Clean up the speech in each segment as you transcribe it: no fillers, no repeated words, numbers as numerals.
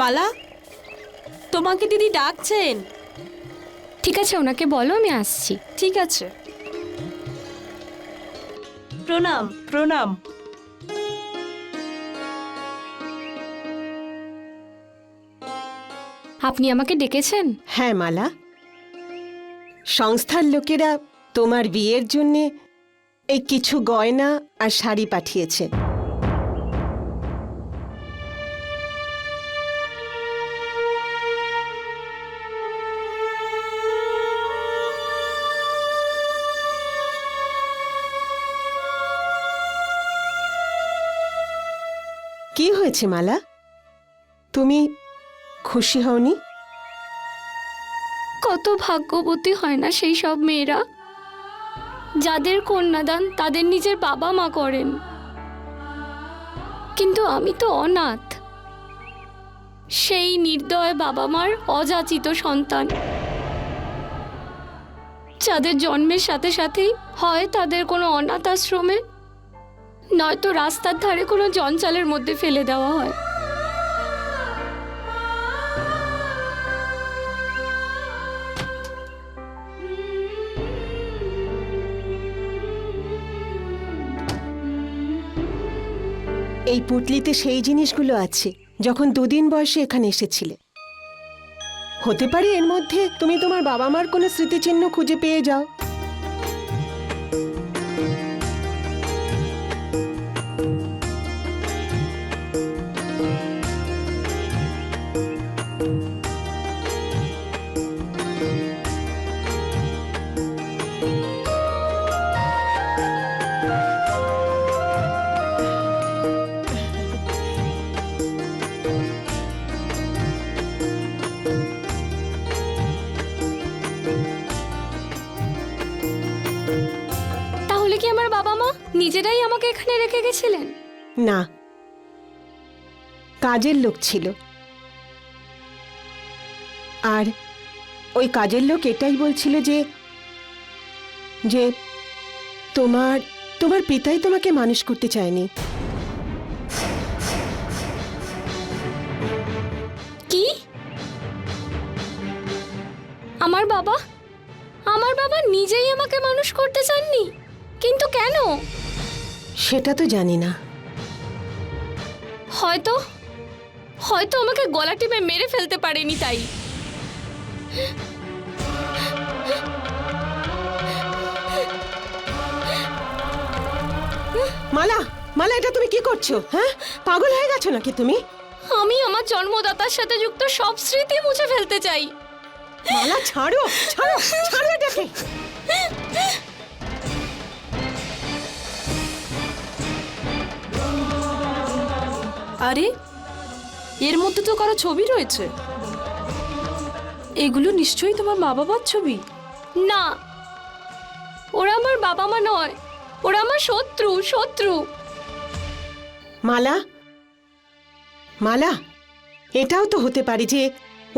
মালা, তোমাকে দিদি ডাকছেন। ঠিক আছে, ওনাকে বলো আমি আসছি। ঠিক আছে। প্রণাম প্রণাম। আপনি আমাকে ডেকেছেন? হ্যাঁ মালা, সংস্থার লোকেরা তোমার বিয়ের জন্যে এই কিছু গয়না আর শাড়ি পাঠিয়েছে। কি হয়েছে মালা, তুমি খুশি হওনি? কত ভাগ্যবতী হয় না সেই সব মেয়েরা যাদের কন্যাদান তাদের নিজের বাবা মা করেন। কিন্তু আমি তো অনাথ, সেই নির্দয় বাবা মার অযাচিত সন্তান, যাদের জন্মের সাথে সাথেই হয় তাদের কোনো অনাথ আশ্রমে, নয়তো রাস্তার ধারে কোনো জঞ্জালের মধ্যে ফেলে দেওয়া হয়। এই পুটলিতে সেই জিনিসগুলো আছে যখন 2 দিন বয়সে এখানে এসেছিলে। হতে পারে এর মধ্যে তুমি তোমার বাবা মার কোনো স্মৃতিচিহ্ন খুঁজে পেয়ে যাও। তাহলে কি আমার বাবা মা নিজেরাই আমাকে এখানে রেখে গেছিলেন? না, কাজের লোক ছিল, আর ওই কাজের লোক এটাই বলছিল যে যে তোমার তোমার পিতাই তোমাকে মানুষ করতে চায়নি। কি? আমার বাবা নিজেই আমাকে মানুষ করতে চাননি? কিন্তু কেন? সেটা তো জানি না। হয়তো হয়তো আমাকে গলা টিপে মেরে ফেলতে পারেনি তাই। মালা, মালা, এটা তুমি কি করছো? হ্যাঁ, পাগল হয়ে গেছো নাকি তুমি? আমি আমার জন্মদাতার সাথে যুক্ত সব স্মৃতি মুছে ফেলতে চাই। মালা, ছাড়ো ছাড়ো ছাড়ো এটাকে। আরে, এর মধ্যে তো কারো ছবি রয়েছে। এগুলো নিশ্চয়ই তোমার মা বাবার ছবি। না, ওরা আমার বাবা মা নয়, ওরা আমার শত্রু। মালা, মালা, এটাও তো হতে পারে যে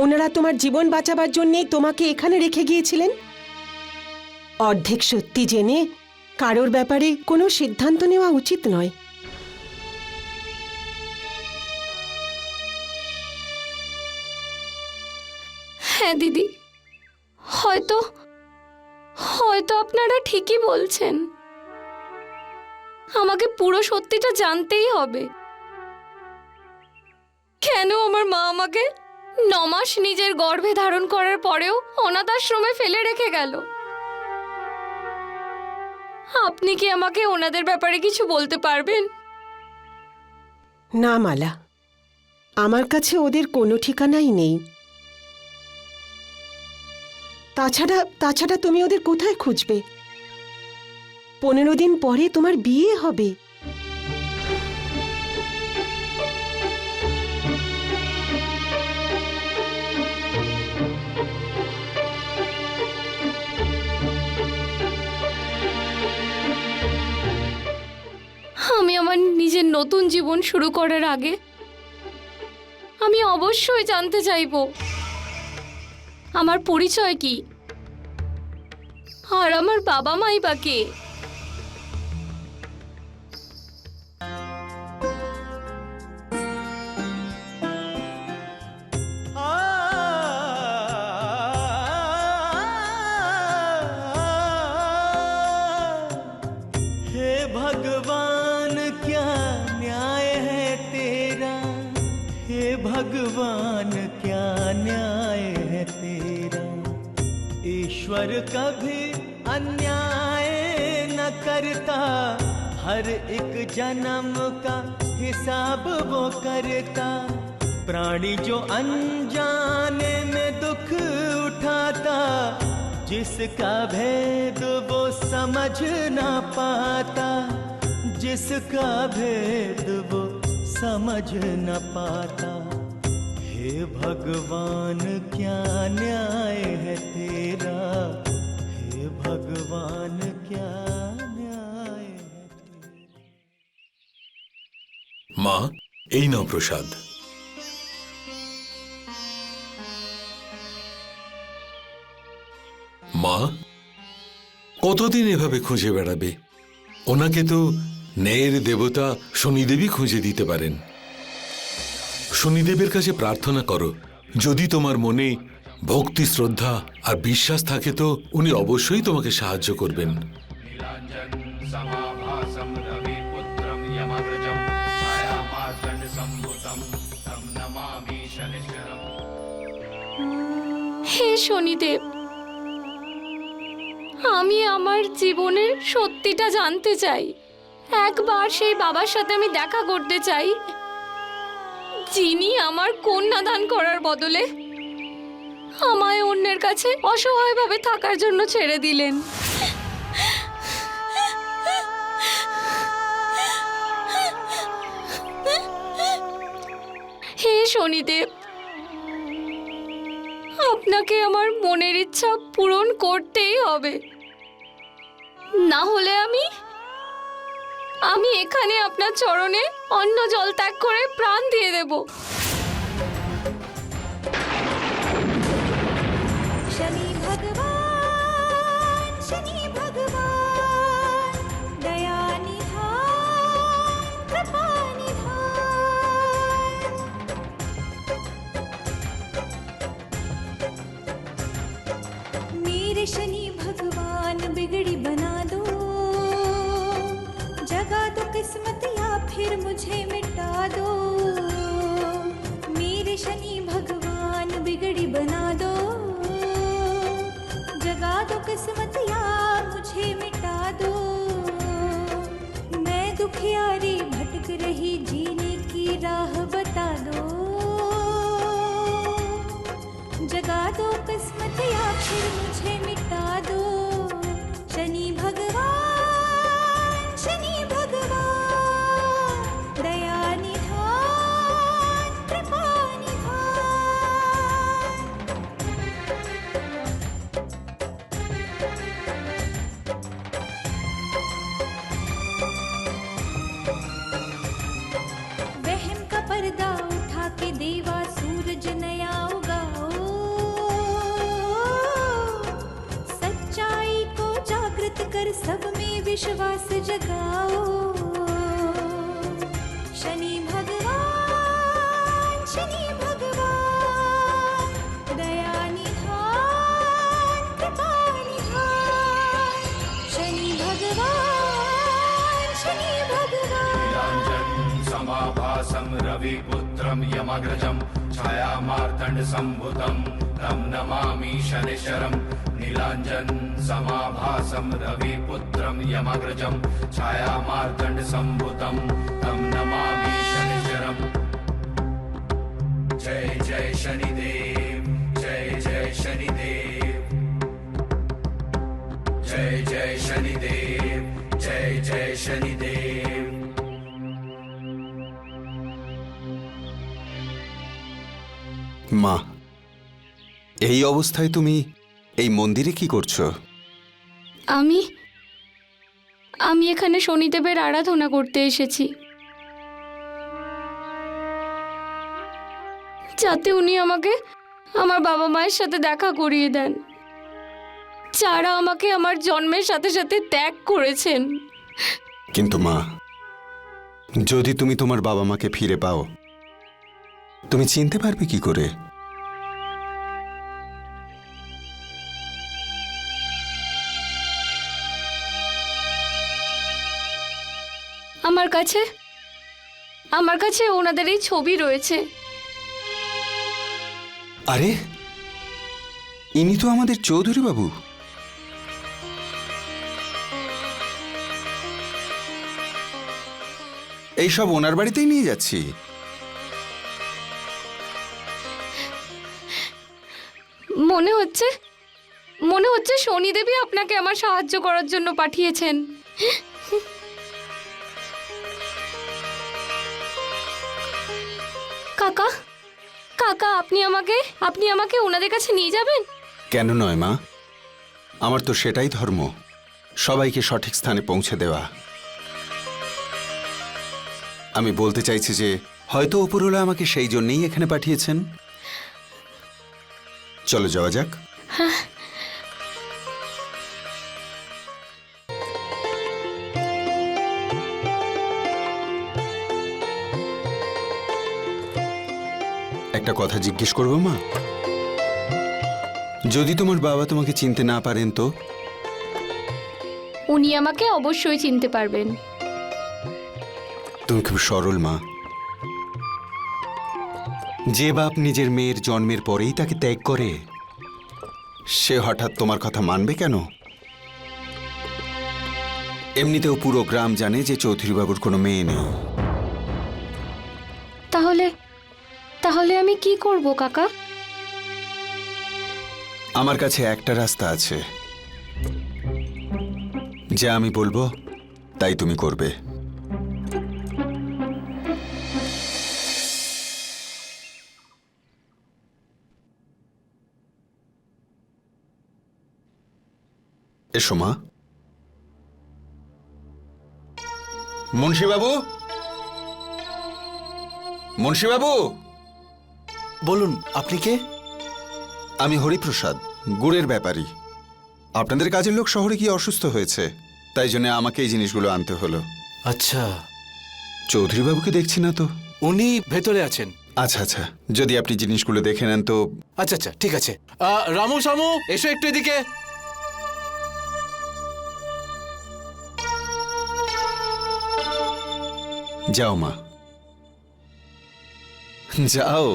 ওনারা তোমার জীবন বাঁচাবার জন্যই তোমাকে এখানে রেখে গিয়েছিলেন। অর্ধেক সত্যি জেনে কারোর ব্যাপারে কোনো সিদ্ধান্ত নেওয়া উচিত নয়। হ্যাঁ দিদি, হয়তো আপনারা ঠিকই বলছেন। আমাকে পুরো সত্যিটা জানতেই হবে। কেন আমার মা আমাকে 9 মাস নিজের গর্ভে ধারণ করার পরেও অনাথ আশ্রমে ফেলে রেখে গেল? আপনি কি আমাকে ওনাদের ব্যাপারে কিছু বলতে পারবেন? না মালা, আমার কাছে ওদের কোনো ঠিকানাই নেই। তাছাড়া তুমি ওদের কোথায় খুঁজবে? 15 দিন পরে তোমার বিয়ে হবে। আমি আমার নিজের নতুন জীবন শুরু করার আগে আমি অবশ্যই জানতে চাইব আমার পরিচয় কি, আর আমার বাবা মাই বা কে। हे भगवान क्या न्याय है तेरा, हे भगवान क्या न्याय है तेरा। ईश्वर कभी अन्याय न करता, हर एक जन्म का हिसाब वो करता। प्राणी जो अनजाने में दुख उठाता, जिसका भेद वो समझ ना पाता, जिसका भेद वो समझ न पाता। हे भगवान क्या न्याय है तेरा, हे भगवान क्या न्याय है तेरा। মা, এই নাও প্রসাদ। মা, কতদিন এভাবে খুঁজে বেড়াবে? ওনাকে তো ন্যায়ের দেবতা শনিদেবী খুঁজে দিতে পারেন। শনিদেবের কাছে প্রার্থনা করো, যদি তোমার মনে ভক্তি, শ্রদ্ধা আর বিশ্বাস থাকে তো উনি অবশ্যই তোমাকে সাহায্য করবেন। হে শনিদেব, আমি আমার জীবনের সত্যিটা জানতে চাই। একবার সেই বাবার সাথে আমি দেখা করতে চাই, যিনি আমার কন্যাদান করার বদলে আমায় অন্যের কাছে অসহায়ভাবে থাকার জন্য ছেড়ে দিলেন। হে শনিদেব, আপনাকে আমার মনের ইচ্ছা পূরণ করতেই হবে, না হলে আমি এখানে আপনার চরণে অন্ন জল ত্যাগ করে প্রাণ দিয়ে দেব। शनि भगवान दया निधान कृपा निधान। मेरे शनि भगवान बिगड़ी बना दो, जगा दो किस्मत या फिर मुझे मिटा दो। मेरे शनि भगवान बिगड़ी बना दो, जगा दो किस्मत या मुझे मिटा दो। मैं दुखियारी भटक रही, जीने की राह बता दो। जगा दो किस्मत या फिर मुझे मिटा दो। शनि भगवान दया निधान कृपा निधान। वहम का पर्दा उठा के देवा सूरज नया उगाओ, सच्चाई को जागृत कर सब में विश्वास जगाओ। शनि भगवान दया निधान कृपा निधान। शनि भगवान समाभासं रविपुत्रं यमग्रजं छायामार्तण्ड संभुतं तं नमामि शनिश्चरं। नीलाञ्जन समाभासं रविपुत्रं यमग्रजं छायामार्तण्ड संभुतं तं नमामि शनिश्चरं। जय जय शनिदेव, जय जय शनिदेव, जय जय शनिदेव, जय जय शनिदेव। মা, এই অবস্থায় তুমি এই মন্দিরে কি করছো? আমি এখানে শনিদেবের আরাধনা করতে এসেছি, যাতে উনি আমাকে আমার বাবা মায়ের সাথে দেখা করিয়ে দেন, যারা আমাকে আমার জন্মের সাথে সাথে ত্যাগ করেছেন। কিন্তু মা, যদি তুমি তোমার বাবা মাকে ফিরে পাও, তুমি চিনতে পারবে কি করে? আমার কাছে ওনাদের এই ছবি রয়েছে। আরে ইনি তো আমাদের চৌধুরী বাবু। এইসব ওনার বাড়িতেই নিয়ে যাচ্ছি। মনে হচ্ছে শনিদেবী আপনাকে আমার সাহায্য করার জন্য পাঠিয়েছেন। কাকা কাকা আপনি আমাকে ওনাদের কাছে নিয়ে যাবেন? কেন নয় মা, আমার তো সেটাই ধর্ম, সবাইকে সঠিক স্থানে পৌঁছে দেওয়া। আমি বলতে চাইছি যে হয়তো উপরওয়ালা আমাকে সেই জন্যই এখানে পাঠিয়েছেন। চলো যাওয়া যাক। একটা কথা জিজ্ঞেস করবো মা? যদি তোমার বাবা তোমাকে চিনতে না পারেন তো? উনি আমাকে অবশ্যই চিনতে পারবেন। তুমি খুব সরল মা। যে বাপ নিজের মেয়ের জন্মের পরেই তাকে ত্যাগ করে, সে হঠাৎ তোমার কথা মানবে কেন? এমনিতেও পুরো গ্রাম জানে যে চৌধুরীবাবুর কোনো মেয়ে নেই। তাহলে আমি কি করব কাকা? আমার কাছে একটা রাস্তা আছে, যা আমি বলবো তাই তুমি করবে। এসো মা। মুন্সিবাবু, মুন্সিবাবু। বলুন, আপনি কে? আমি হরিপ্রসাদ, গুড়ের ব্যাপারী। আপনাদের কাজের লোক শহরে গিয়ে অসুস্থ হয়েছে, তাই জন্য আমাকে এই জিনিসগুলো আনতে হলো। আচ্ছা, চৌধুরীবাবুকে দেখছি না তো। উনি ভেতরে আছেন। আচ্ছা আচ্ছা, যদি আপনি জিনিসগুলো দেখে নেন তো। আচ্ছা আচ্ছা, ঠিক আছে। রামু সামু, এসো একটু এদিকে। যাও মা, যাও।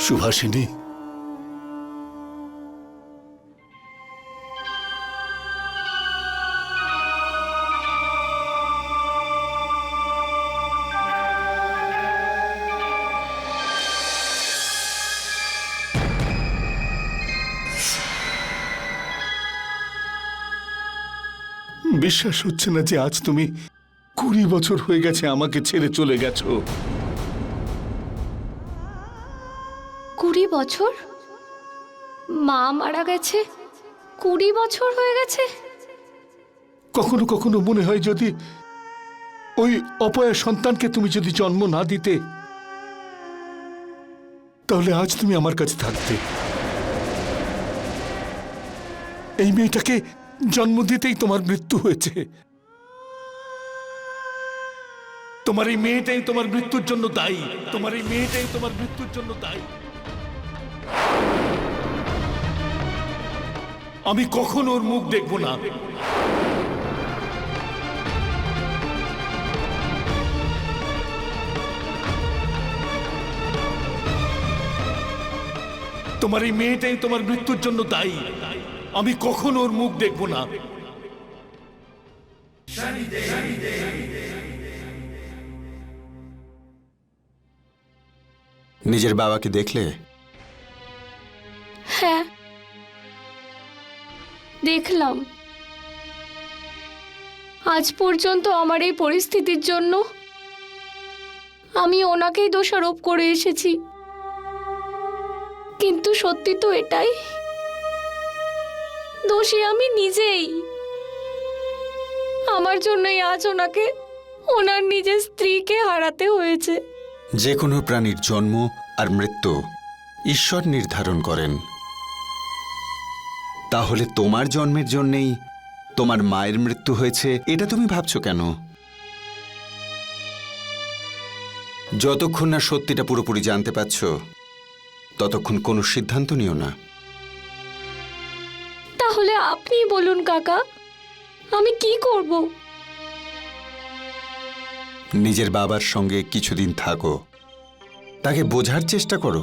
সুভাষিনী, বিশ্বাস হচ্ছে না যে আজ তুমি 20 বছর হয়ে গেছে আমাকে ছেড়ে চলে গেছো। 20 বছর? মা মারা গেছে 20 বছর হয়ে গেছে। কখনো কখনো মনে হয় যদি ওই অপয়া সন্তানকে তুমি যদি জন্ম না দিতে, তাহলে আজ তুমি আমার কাছে থাকতে। এই মেয়েটাকে জন্ম দিতেই তোমার মৃত্যু হয়েছে। তোমার এই মেয়েটাই তোমার মৃত্যুর জন্য দায়ী। তোমার এই মেয়েটাই তোমার মৃত্যুর জন্য দায়ী। আমি কখনো ওর মুখ দেখব না। তোমার এই মেয়েটাই তোমার মৃত্যুর জন্য দায়ী। আমি কখনো ওর মুখ দেখব না। নিজের বাবাকে দেখলে? হ্যাঁ, দেখলাম। আজ পর্যন্ত আমার এই পরিস্থিতির জন্য আমি ওনাকেই দোষারোপ করে এসেছি, কিন্তু সত্যি তো এটাই দোষী আমি নিজেই। আমার জন্যই আজ ওনাকে, ওনার নিজের স্ত্রীকে হারাতে হয়েছে। যে কোনো প্রাণীর জন্ম আর মৃত্যু ঈশ্বর নির্ধারণ করেন। তাহলে তোমার জন্মের জন্যেই তোমার মায়ের মৃত্যু হয়েছে, এটা তুমি ভাবছো কেন? যতক্ষণ না সত্যিটা পুরোপুরি জানতে পারছ ততক্ষণ কোনো সিদ্ধান্ত নিও না। তাহলে আপনিই বলুন কাকা, আমি কি করব? নিজের বাবার সঙ্গে কিছুদিন থাকো, তাকে বোঝার চেষ্টা করো।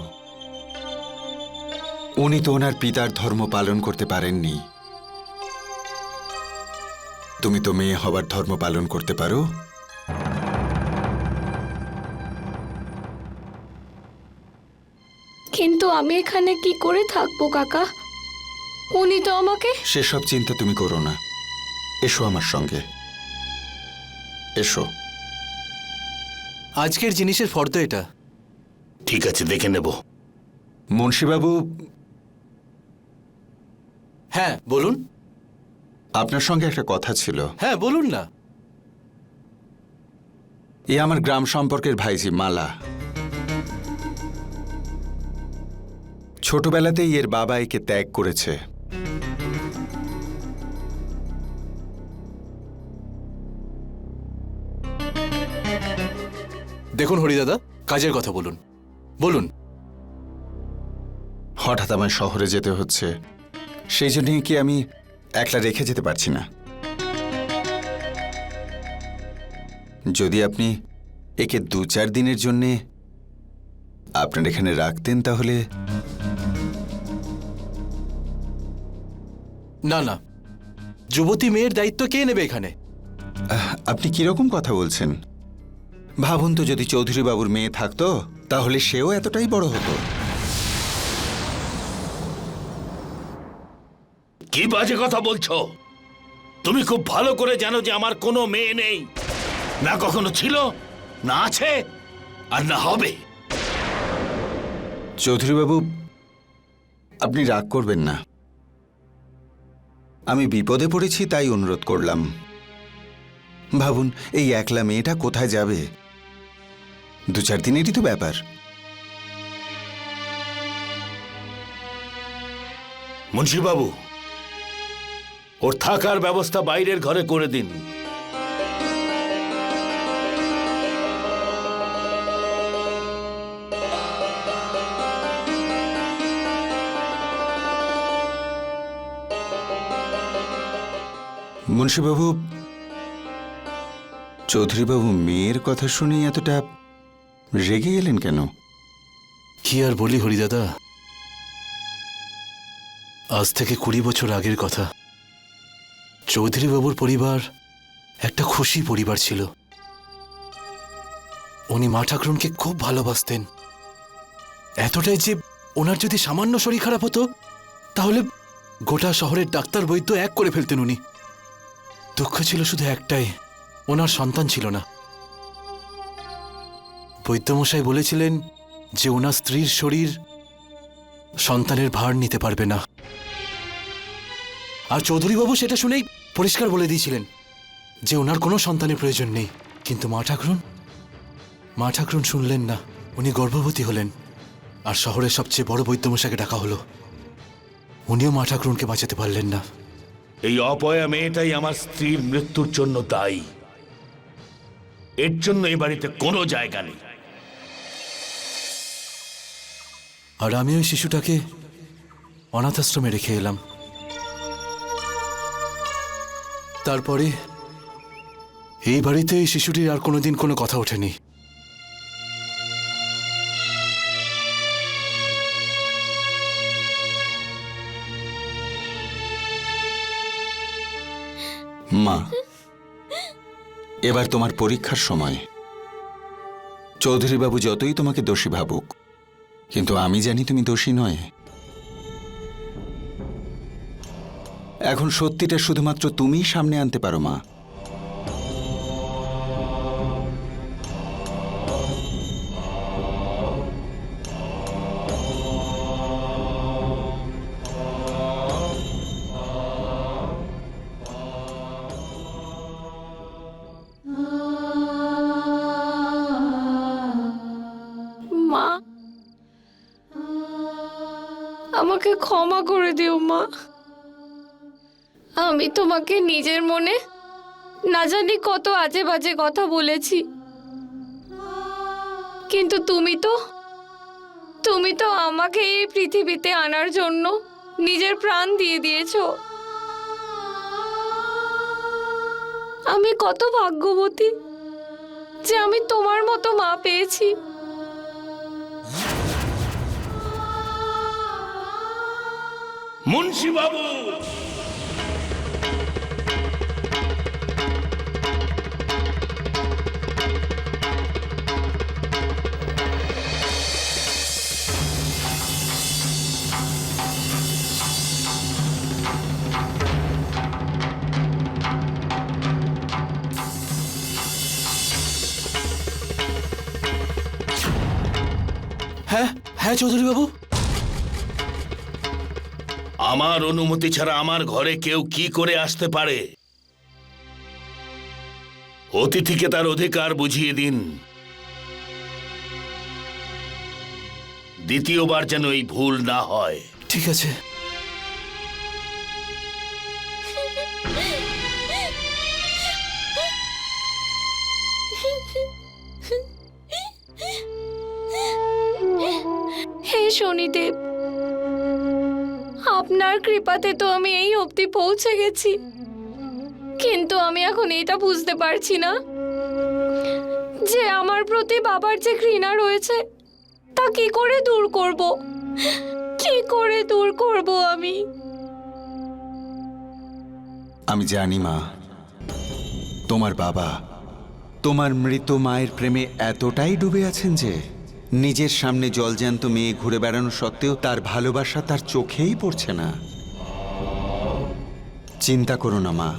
উনি তো ওনার পিতার ধর্ম পালন করতে পারেননি। তুমি তো মেয়ে হবার ধর্ম পালন করতে পারো। কিন্তু আমি এখানে কি করে থাকবো কাকা? উনি তো আমাকে। সেসব চিন্তা তুমি করো না। এসো আমার সঙ্গে, এসো। আজকের জিনিসের ফর্দ এটা। ঠিক আছে, দেখে নেব। মুন্সিবাবু, হ্যাঁ বলুন। আপনার সঙ্গে একটা কথা ছিল। হ্যাঁ বলুন না। এ আমার গ্রাম সম্পর্কের ভাইজি মালা। ছোটবেলাতেই এর বাবা একে ত্যাগ করেছে। দেখুন হরিদাদা, কাজের কথা বলুন, বলুন। হঠাৎ আমার শহরে যেতে হচ্ছে, সেই জন্যই কি আমি একলা রেখে যেতে পারছি না। যদি আপনি একে 2-4 দিনের জন্যে আপনার এখানে রাখতেন তাহলে। না না, যুবতী মেয়ের দায়িত্ব কে নেবে এখানে? আপনি কিরকম কথা বলছেন? ভাবুন তো, যদি চৌধুরী বাবুর মেয়ে থাকতো তাহলে সেও এতটাই বড় হতো। কি বাজে কথা বলছো? তুমি খুব ভালো করে জানো যে আমার কোনো মেয়ে নেই, না কখনো ছিল, না আছে, আর না হবে। চৌধুরী বাবু, আপনি রাগ করবেন না। আমি বিপদে পড়েছি তাই অনুরোধ করলাম। ভাবুন, এই একলা মেয়েটা কোথায় যাবে? 2-4 দিনেরই তো ব্যাপার। মুন্সিবাবু, ওর থাকার ব্যবস্থা বাইরের ঘরে করে দিন। মুন্সিবাবু, চৌধুরীবাবু মেয়ের কথা শুনে এতটা রেগে গেলেন কেন? কি আর বলি হরিদাদা, আজ থেকে 20 বছর আগের কথা। চৌধুরী বাবুর পরিবার একটা খুশি পরিবার ছিল। উনি মা ঠাকুরনকে খুব ভালোবাসতেন, এতটাই যে ওনার যদি সামান্য শরীর খারাপ হতো তাহলে গোটা শহরের ডাক্তার বৈদ্য এক করে ফেলতেন উনি। দুঃখ ছিল শুধু একটাই, ওনার সন্তান ছিল না। বৈদ্যমশাই বলেছিলেন যে ওনার স্ত্রীর শরীর সন্তানের ভার নিতে পারবে না। আর চৌধুরীবাবু সেটা শুনেই পরিষ্কার বলে দিয়েছিলেন যে ওনার কোনো সন্তানের প্রয়োজন নেই। কিন্তু মা ঠাকুরন শুনলেন না। উনি গর্ভবতী হলেন, আর শহরের সবচেয়ে বড় বৈদ্যমশাইকে ডাকা হলো। উনিও মা ঠাকুরনকে বাঁচাতে পারলেন না। এই অপয়া মেয়েটাই আমার স্ত্রীর মৃত্যুর জন্য দায়ী। এর জন্য এই বাড়িতে কোনো জায়গা নেই। আর আমি ওই শিশুটাকে অনাথ আশ্রমে রেখে এলাম। তারপরে এই বাড়িতে এই শিশুটির আর কোনোদিন কোনো কথা ওঠেনি। মা, এবার তোমার পরীক্ষার সময়। চৌধুরীবাবু যতই তোমাকে দোষী ভাবুক, কিন্তু আমি জানি তুমি দোষী নয়। এখন সত্যিটা শুধুমাত্র তুমিই সামনে আনতে পারো মা। আমাকে ক্ষমা করে দিও মা। আমি তোমাকে নিজের মনে না জানি কত আজে বাজে কথা বলেছি, কিন্তু তুমি তো আমাকে এই পৃথিবীতে আনার জন্য নিজের প্রাণ দিয়ে দিয়েছো। আমি কত ভাগ্যবতী যে আমি তোমার মতো মা পেয়েছি। মুন্সি বাবু, হ্যাঁ হ্যাঁ চৌধুরী বাবু। আমার অনুমতি ছাড়া আমার ঘরে কেউ কি করে আসতে পারে? অতিথিকে তার অধিকার বুঝিয়ে দিন। দ্বিতীয়বার যেন এই ভুল না হয়। ঠিক আছে। হে শনিদেব, আপনার কৃপাতে তো আমি এই অবধি পৌঁছে গেছি, কিন্তু আমি এখন এটা বুঝতে পারছি না যে আমার প্রতি বাবার যে ঘৃণা রয়েছে তা কি করে দূর করব, কি করে দূর করব আমি? আমি জানি মা, তোমার বাবা তোমার মৃত মায়ের প্রেমে এতটাই ডুবে আছেন যে নিজের সামনে জলজ্যান্ত মেয়ে ঘুরে বেড়ানো সত্ত্বেও তার ভালোবাসা তার চোখেই পড়ছে না। চিন্তা করো না মা,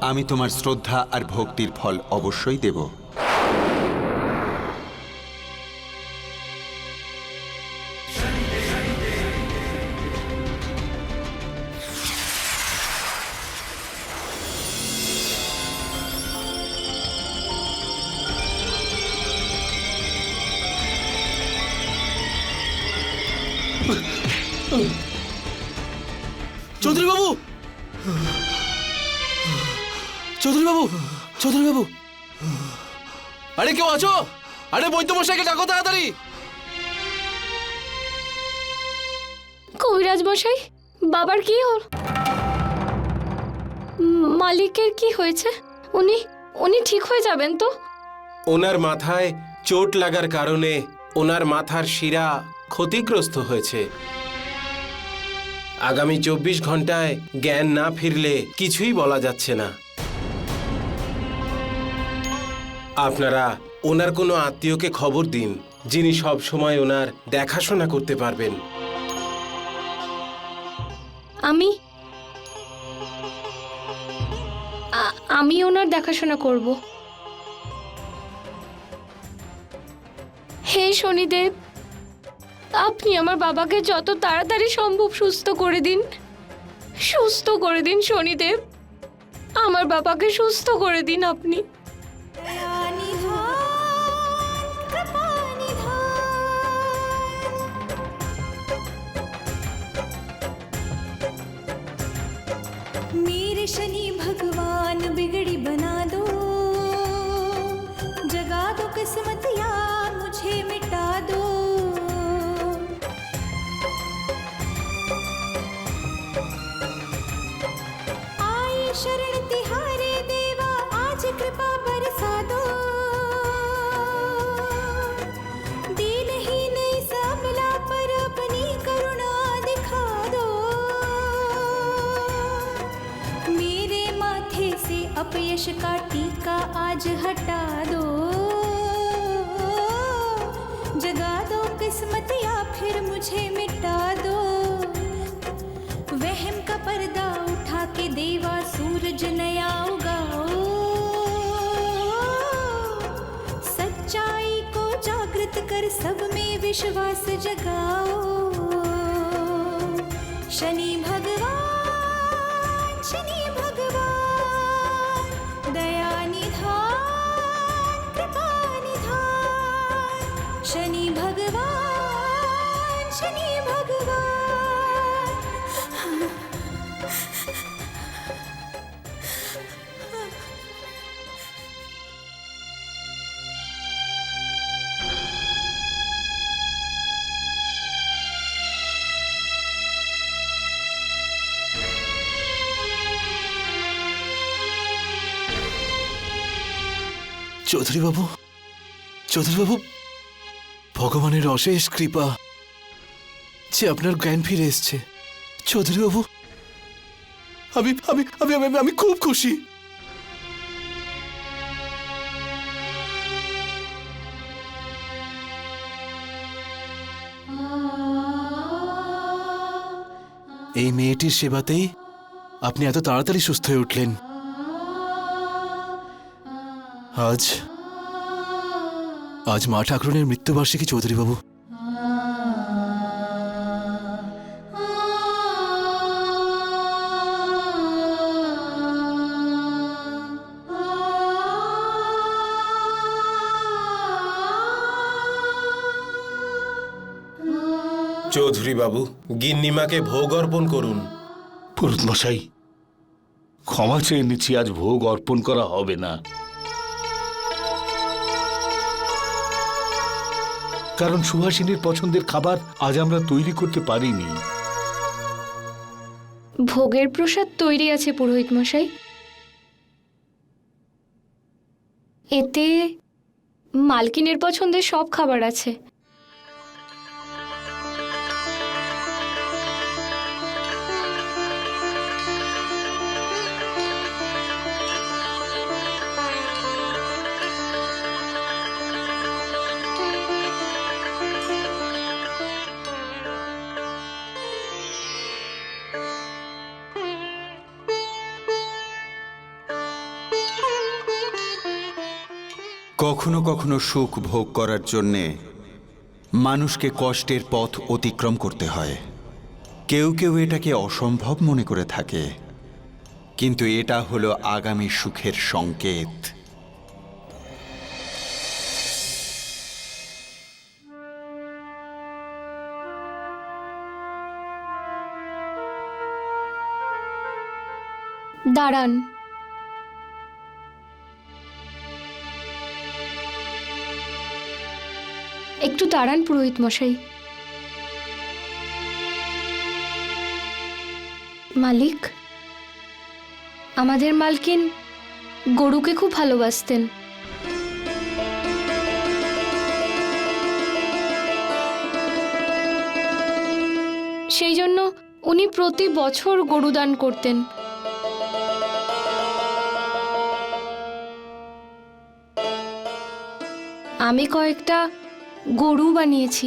আমি তোমার শ্রদ্ধা আর ভক্তির ফল অবশ্যই দেব। চৌধুরী বাবু, চৌধুরী বাবু, চৌধুরী বাবু, আরে কেউ আছো? আরে বৈদ্যমশাইকে ডাকো তাড়াতাড়ি। কবিরাজ মশাই, বাবার কি হল? মালিকের কি হয়েছে? উনি ঠিক হয়ে যাবেন তো? ওনার মাথায় চোট লাগার কারণে ওনার মাথার শিরা ক্ষতিগ্রস্ত হয়েছে। আগামী 24 ঘন্টায় জ্ঞান না ফিরলে কিছুই বলা যাচ্ছে না। আপনারা ওনার কোনো আত্মীয়কে খবর দিন, যিনি সব সময় ওনার দেখাশোনা করতে পারবেন। আমি ওনার দেখাশোনা করব। হে শনিদেব, আপনি আমার বাবাকে যত তাড়াতাড়ি সম্ভব সুস্থ করে দিন, সুস্থ করে দিন শনিদেব, আমার বাবাকে সুস্থ করে দিন আপনি। मेरे शनि भगवान बिगड़ी बना दो, जगा दो किस्मत या मुझे मिटा दो। आए शरण तिहारे देवा, आज कृपा बरसा दो। दीनहीन इस अबला पर अपनी करुणा दिखा दो। मेरे माथे से अपयश का टीका आज हटा दो। जगा दो किस्मत या फिर मुझे मिटा दो। वहम का पर्दा उठा के देवा सूरज नया उगाओ। सच्चाई को जागृत कर सब में विश्वास जगाओ। शनि भगवान, शनि भगवान, दया निधान, कृपा निधान। शनि भगवान, शनि भगवान। চৌধুরীবাবু, চৌধুরীবাবু, ভগবানের অশেষ কৃপা যে আপনার জ্ঞান ফিরে এসছে। চৌধুরীবাবু, আমি আমি আমি আমি আমি খুব খুশি। এই মেয়েটির সেবাতেই আপনি এত তাড়াতাড়ি সুস্থ হয়ে উঠলেন। আজ আজ মা ঠাকুরনের মৃত্যুবার্ষিকী চৌধুরীবাবু। চৌধুরী বাবু, গিন্নিমাকে ভোগ অর্পণ করুন। পুরোহিত মশাই, ক্ষমা চেয়ে নিচ্ছি, আজ ভোগ অর্পণ করা হবে না। কারণ সুহাসিনীর পছন্দের খাবার আজ আমরা তৈরি করতে পারিনি। ভোগের প্রসাদ তৈরি আছে পুরোহিত মশাই। এতে মালকিনের পছন্দের সব খাবার আছে। কখনো কখনো সুখ ভোগ করার জন্যে মানুষকে কষ্টের পথ অতিক্রম করতে হয়। কেউ কেউ এটাকে অসম্ভব মনে করে থাকে, কিন্তু এটা হলো আগামী সুখের সংকেত। দাঁড়ান, একটু দাঁড়ান পুরোহিত মশাই। মালিক, আমাদের মালকিন গরুকে খুব ভালোবাসতেন। সেই জন্য উনি প্রতি বছর গরু দান করতেন। আমি কয়েকটা গরু বানিয়েছি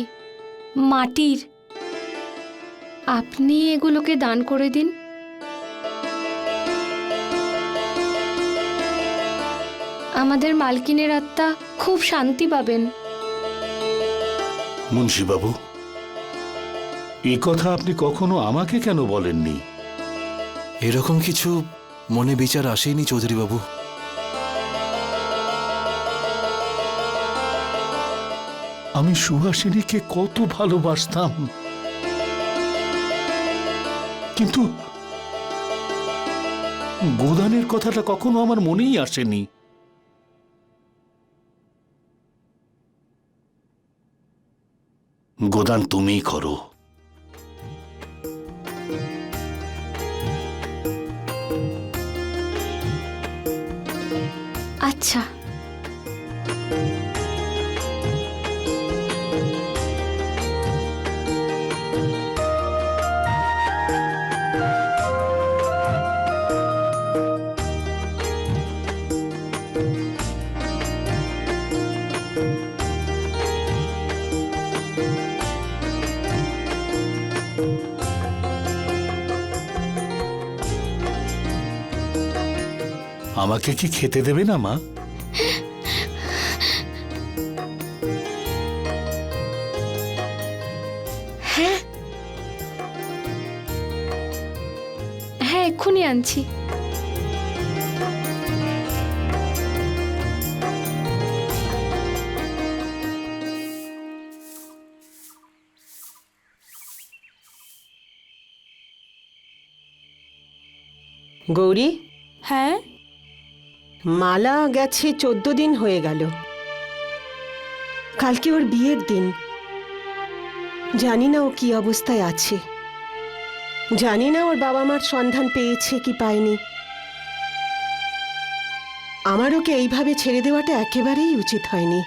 মাটির। আপনি এগুলোকে দান করে দিন। আমাদের মালকিনের আত্মা খুব শান্তি পাবেন। মুন্সিবাবু, এ কথা আপনি কখনো আমাকে কেন বলেননি? এরকম কিছু মনে বিচার আসেনি চৌধুরীবাবু। আমি সুহাসিনীকে কত ভালোবাসতাম, কিন্তু গোদানের কথাটা কখনো আমার মনেই আসেনি। গোদান তুমিই করো। আচ্ছা, আমাকে কি খেতে দেবে না মা? হ্যাঁ হ্যাঁ, এক্ষুনি আনছি। গৌরী, হ্যাঁ, মালা গেছে 14 দিন হয়ে গেল। কালকে ওর বিয়ের দিন। জানি না ও কি অবস্থায় আছে, জানি না ওর বাবা মার সন্ধান পেয়েছে কি পায়নি। আমার ওকে এইভাবে ছেড়ে দেওয়াটা একেবারেই উচিত হয়নি।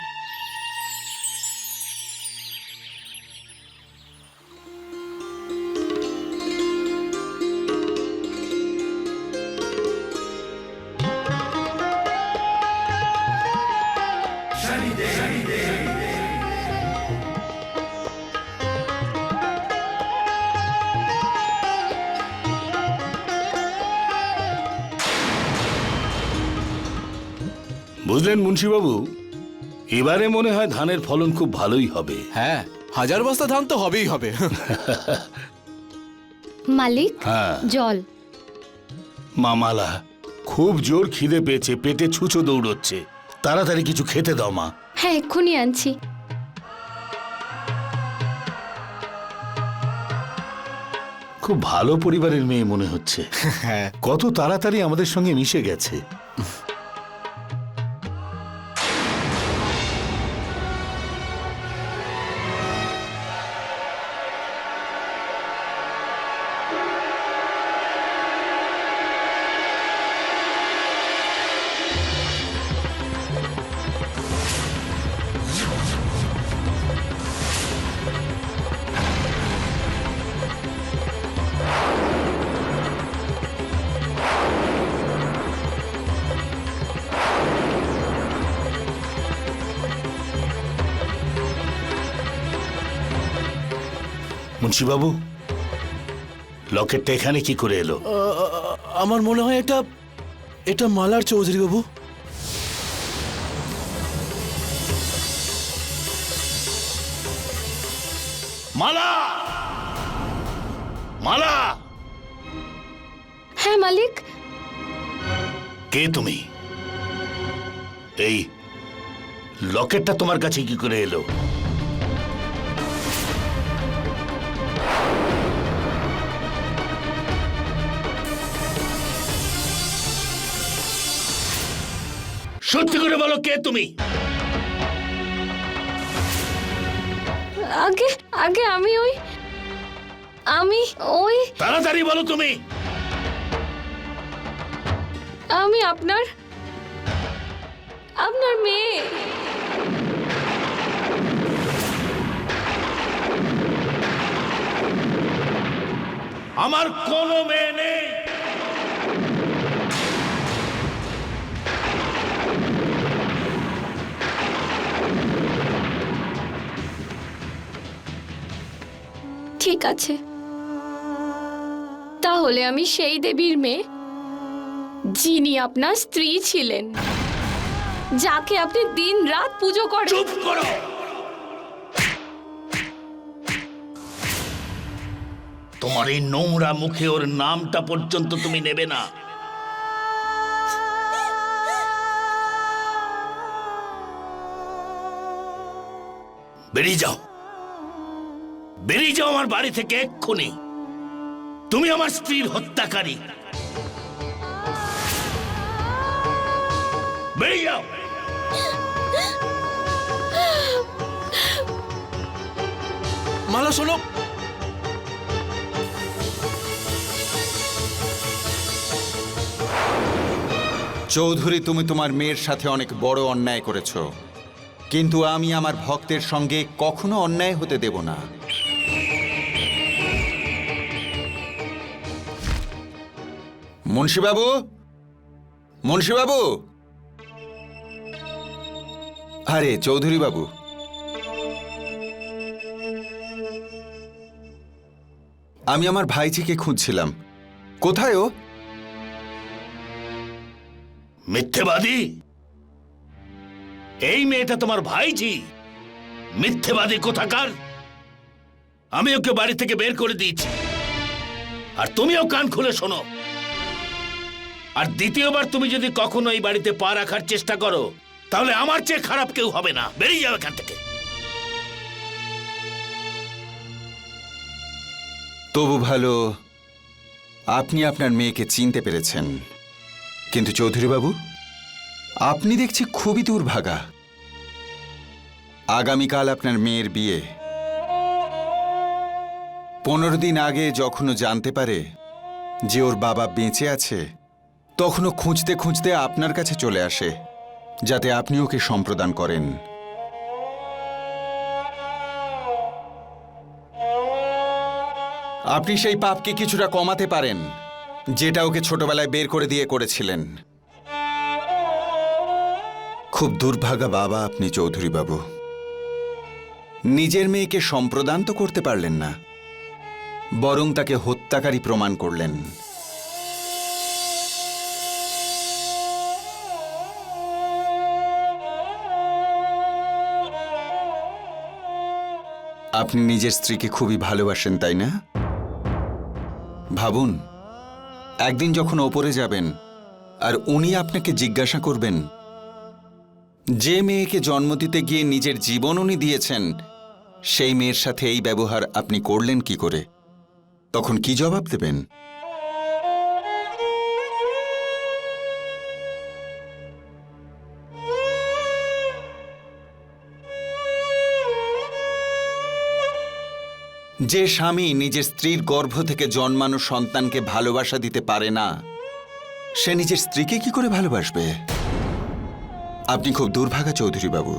বুঝলেন মুন্সিবাবু, এবারে মনে হয় ধানের ফলন খুব ভালোই হবে। হ্যাঁ, 1000 বস্তা ধান তো হবেই হবে। মালিক, হ্যাঁ জল। মামালা, খুব জোর খিদে পেয়েছে, পেটে ছুঁচো দৌড়চ্ছে, তাড়াতাড়ি কিছু খেতে দাও মা। হ্যাঁ, এক্ষুনি আনছি। খুব ভালো পরিবারের মেয়ে মনে হচ্ছে। হ্যাঁ, কত তাড়াতাড়ি আমাদের সঙ্গে মিশে গেছে। মুন্সিবাবু, লকেটটা এখানে কি করে এলো? আমার মনে হয় এটা মালার চৌধুরী বাবু। মালা, মালা! হ্যাঁ মালিক। কে তুমি? এই লকেটটা তোমার কাছে কি করে এলো? সত্যি করে বলো, কে তুমি? আগে আগে আমি ওই তাড়াতাড়ি বলো তুমি। আমি আপনার মেয়ে। আমার কোনো মেয়ে নেই। ঠিক আছে, তাহলে আমি সেই দেবীর মেয়ে যিনি আপনার স্ত্রী ছিলেন, যাকে আপনি দিন রাত পুজো করেন। চুপ করো! তোমার এই নোংরা মুখে ওর নামটা পর্যন্ত তুমি নেবে না। বেরিয়ে যাও, বেরিয়ে যাও আমার বাড়ি থেকে এক্ষুনি। তুমি আমার স্ত্রীর হত্যাকারী। বেরিয়ে যাও। মালা শোনো, চৌধুরী, তুমি তোমার মেয়ের সাথে অনেক বড় অন্যায় করেছ, কিন্তু আমি আমার ভক্তের সঙ্গে কখনো অন্যায় হতে দেব না। মুন্সিবাবু, মুন্সিবাবু! আরে চৌধুরী বাবু, আমি আমার ভাইজিকে খুঁজছিলাম। কোথায় ও? মিথ্যেবাদী! এই মেয়েটা তোমার ভাইজি? মিথ্যেবাদী কোথাকার! আমি ওকে বাড়ি থেকে বের করে দিয়েছি, আর তুমিও কান খুলে শোনো। আর দ্বিতীয়বার তুমি যদি কখনো এই বাড়িতে পা রাখার চেষ্টা করো, তাহলে আমার চেয়ে খারাপ কেউ হবে না। বেরিয়ে যাও এখান থেকে। তবু ভালো আপনি আপনার মেয়েকে চিনতে পেরেছেন, কিন্তু চৌধুরী বাবু, আপনি দেখছি খুবই দুর্ভাগা। আগামীকাল আপনার মেয়ের বিয়ে। 15 দিন আগে যখন ও জানতে পারে যে ওর বাবা বেঁচে আছে, তখনও খুঁজতে খুঁজতে আপনার কাছে চলে আসে, যাতে আপনি ওকে সম্প্রদান করেন। আপনি সেই পাপকে কিছুটা কমাতে পারেন, যেটা ওকে ছোটবেলায় বের করে দিয়ে করেছিলেন। খুব দুর্ভাগা বাবা আপনি, চৌধুরী বাবু। নিজের মেয়েকে সম্প্রদান তো করতে পারলেন না, বরং তাকে হত্যাকারী প্রমাণ করলেন। আপনি নিজের স্ত্রীকে খুবই ভালোবাসেন, তাই না? ভাবুন, একদিন যখন ওপরে যাবেন আর উনি আপনাকে জিজ্ঞাসা করবেন, যে মেয়েকে জন্ম দিতে গিয়ে নিজের জীবন উনি দিয়েছেন, সেই মেয়ের সাথে এই ব্যবহার আপনি করলেন কি করে? তখন কি জবাব দেবেন? যে স্বামী নিজের স্ত্রীর গর্ভ থেকে জন্মানো সন্তানকে ভালোবাসা দিতে পারে না, সে নিজের স্ত্রীকে কি করে ভালোবাসবে? আপনি খুব দুর্ভাগা, চৌধুরী বাবু।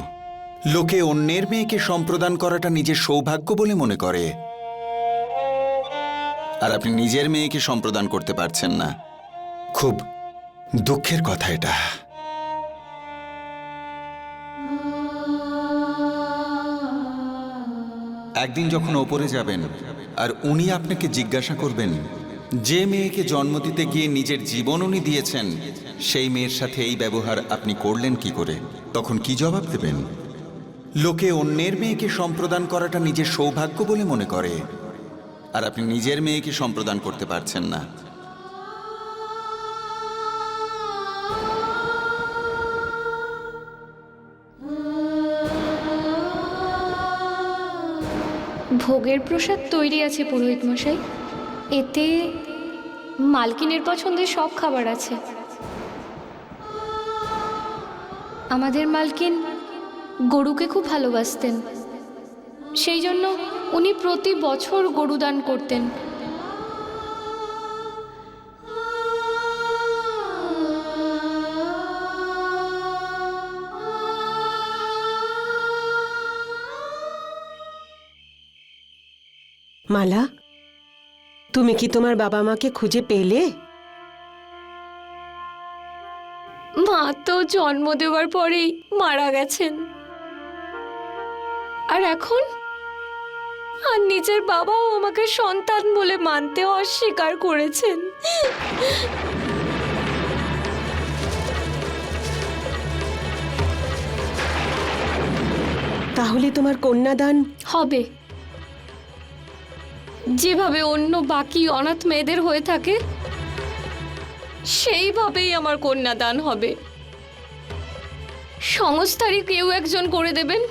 লোকে অন্যের মেয়েকে সম্প্রদান করাটা নিজের সৌভাগ্য বলে মনে করে, আর আপনি নিজের মেয়েকে সম্প্রদান করতে পারছেন না। খুব দুঃখের কথা এটা। একদিন যখন ওপরে যাবেন আর উনি আপনাকে জিজ্ঞাসা করবেন, যে মেয়েকে জন্ম দিতে গিয়ে নিজের জীবন উনি দিয়েছেন, সেই মেয়ের সাথে এই ব্যবহার আপনি করলেন কি করে? তখন কি জবাব দেবেন? লোকে অন্যের মেয়েকে সম্প্রদান করাটা নিজের সৌভাগ্য বলে মনে করে, আর আপনি নিজের মেয়েকে সম্প্রদান করতে পারছেন না। ভোগের প্রসাদ তৈরি আছে পুরোহিত মশাই। এতে মালকিনের পছন্দের সব খাবার আছে। আমাদের মালকিন গরুকে খুব ভালোবাসতেন, সেই জন্য উনি প্রতি বছর গরু দান করতেন। মালা, তুমি কি তোমার বাবা মাকে খুঁজে পেলে? মা তো জন্ম দেওয়ার পরেই মারা গেছেন, আর এখন আর নিজের বাবাও আমাকে সন্তান বলে মানতে অস্বীকার করেছেন। তাহলে তোমার কন্যাদান হবে, যেভাবে অন্য বাকি অনাথ মেয়েদের হয়ে থাকে সেইভাবেই আমার কন্যাদান হবে। সংস্থারই কেউ একজন করে দেবেন।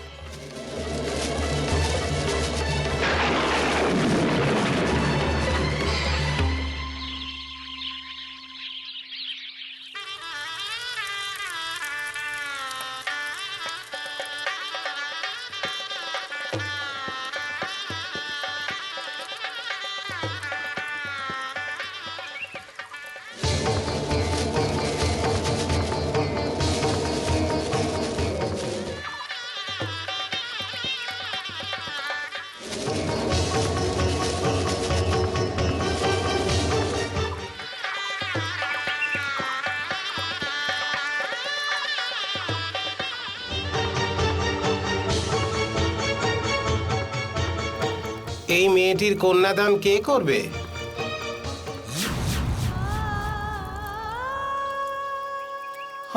এই মেয়েটির কন্যাদান কে করবে?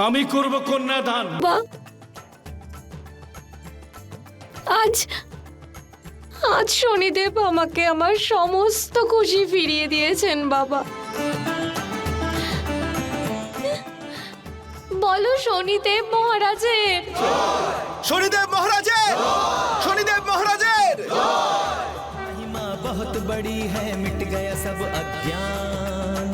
আমি করব কন্যাদান। আজ আজ শনিদেব আমাকে আমার সমস্ত খুশি ফিরিয়ে দিয়েছেন বাবা। বলো শনিদেব মহারাজের। শনিদেব মহারাজের, শনিদেব মহারাজের। महिमा बहुत बड़ी है, मिट गया सब अज्ञान।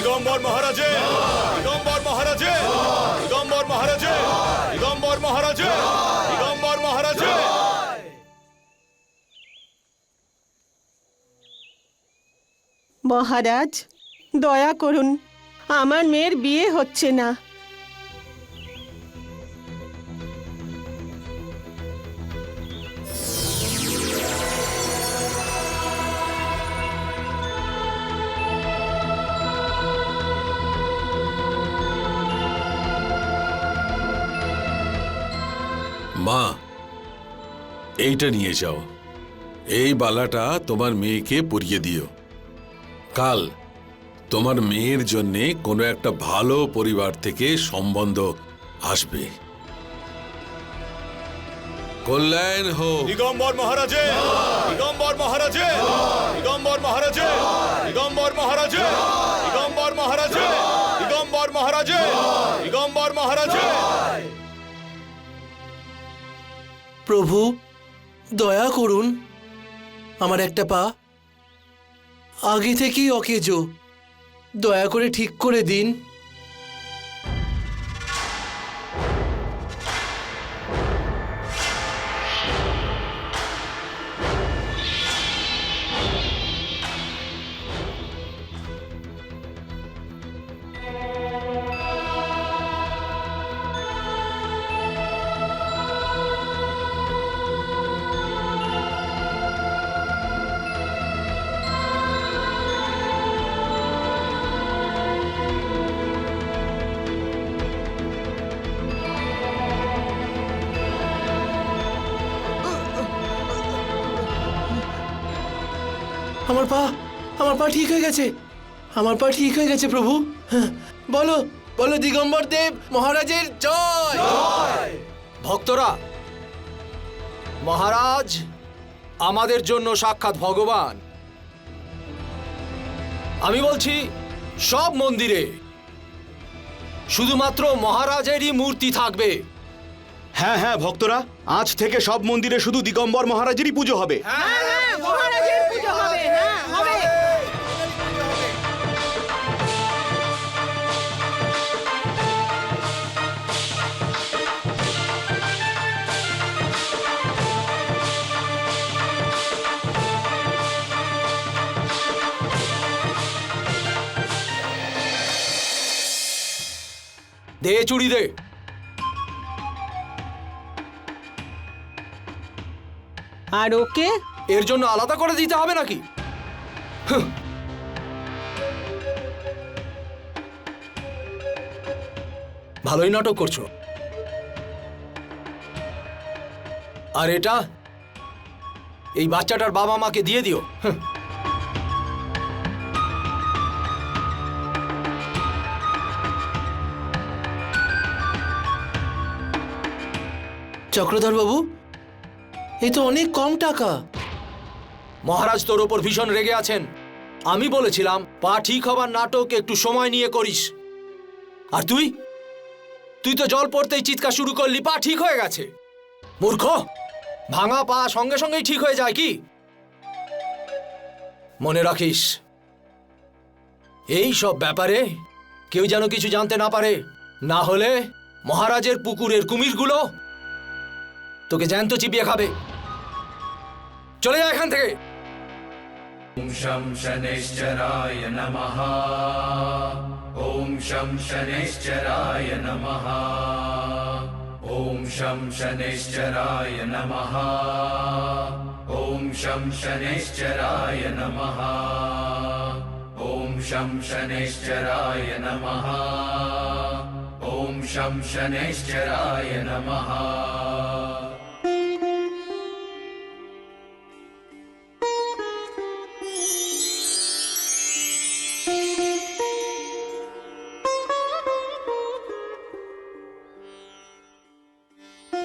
দিগম্বর মহারাজে, দিগম্বর মহারাজে, দিগম্বর মহারাজে, দিগম্বর মহারাজে, দিগম্বর মহারাজে। মহারাজ, দয়া করুন, আমার মেয়ের বিয়ে হচ্ছে না। মা, এইটা নিয়ে যাও। এই বালাটা তোমার মেয়েকে পরিয়ে দিও। কাল তোমার মেয়ের জন্য কোনো একটা ভালো পরিবার থেকে সম্বন্ধ আসবে। কল্যাণ হোক। দিগম্বর মহারাজে, দিগম্বর মহারাজে, দিগম্বর মহারাজে, দিগম্বর মহারাজে, দিগম্বর মহারাজে, দিগম্বর মহারাজে, দিগম্বর মহারাজে। প্রভু, দয়া করুন, আমার একটা পা আগে থেকেই অকেজো, দয়া করে ঠিক করে দিন। আমার পা ঠিক হয়ে গেছে, আমার পা ঠিক হয়ে গেছে প্রভু। হ্যাঁ, বলো বলো, দিগম্বর দেব মহারাজের জয়। ভক্তরা, মহারাজ আমাদের জন্য সাক্ষাৎ ভগবান। আমি বলছি, সব মন্দিরে শুধুমাত্র মহারাজেরই মূর্তি থাকবে। হ্যাঁ হ্যাঁ ভক্তরা, আজ থেকে সব মন্দিরে শুধু দিগম্বর মহারাজেরই পুজো হবে। দে চুড়ি দে। আর ওকে এর জন্য আলাদা করে দিতে হবে নাকি? ভালোই নাটক করছো। আর এটা এই বাচ্চাটার বাবা মাকে দিয়ে দিও। চক্রধর বাবু, এই তো অনেক কম টাকা। মহারাজ তোর ওপর ভীষণ রেগে আছেন। আমি বলেছিলাম পা ঠিক হবার নাটক একটু সময় নিয়ে করিস, আর তুই তো জল পড়তেই চিৎকার শুরু করলি, পা ঠিক হয়ে গেছে। মূর্খ, ভাঙা পা সঙ্গে সঙ্গেই ঠিক হয়ে যায় কি? মনে রাখিস, এই সব ব্যাপারে কেউ যেন কিছু জানতে না পারে, না হলে মহারাজের পুকুরের কুমিরগুলো তোকে জ্যান্ত চিবিয়ে খাবে। চলে যা এখান থেকে। ওম শম শনৈশ্চরায় নমঃ, ওম শম শনৈশ্চরায় নমঃ, ওম শম শনৈশ্চরায় নমঃ, ওম শম শনৈশ্চরায় নমঃ, ওম শম শনৈশ্চরায় নমঃ, ওম শম শনৈশ্চরায় নমঃ।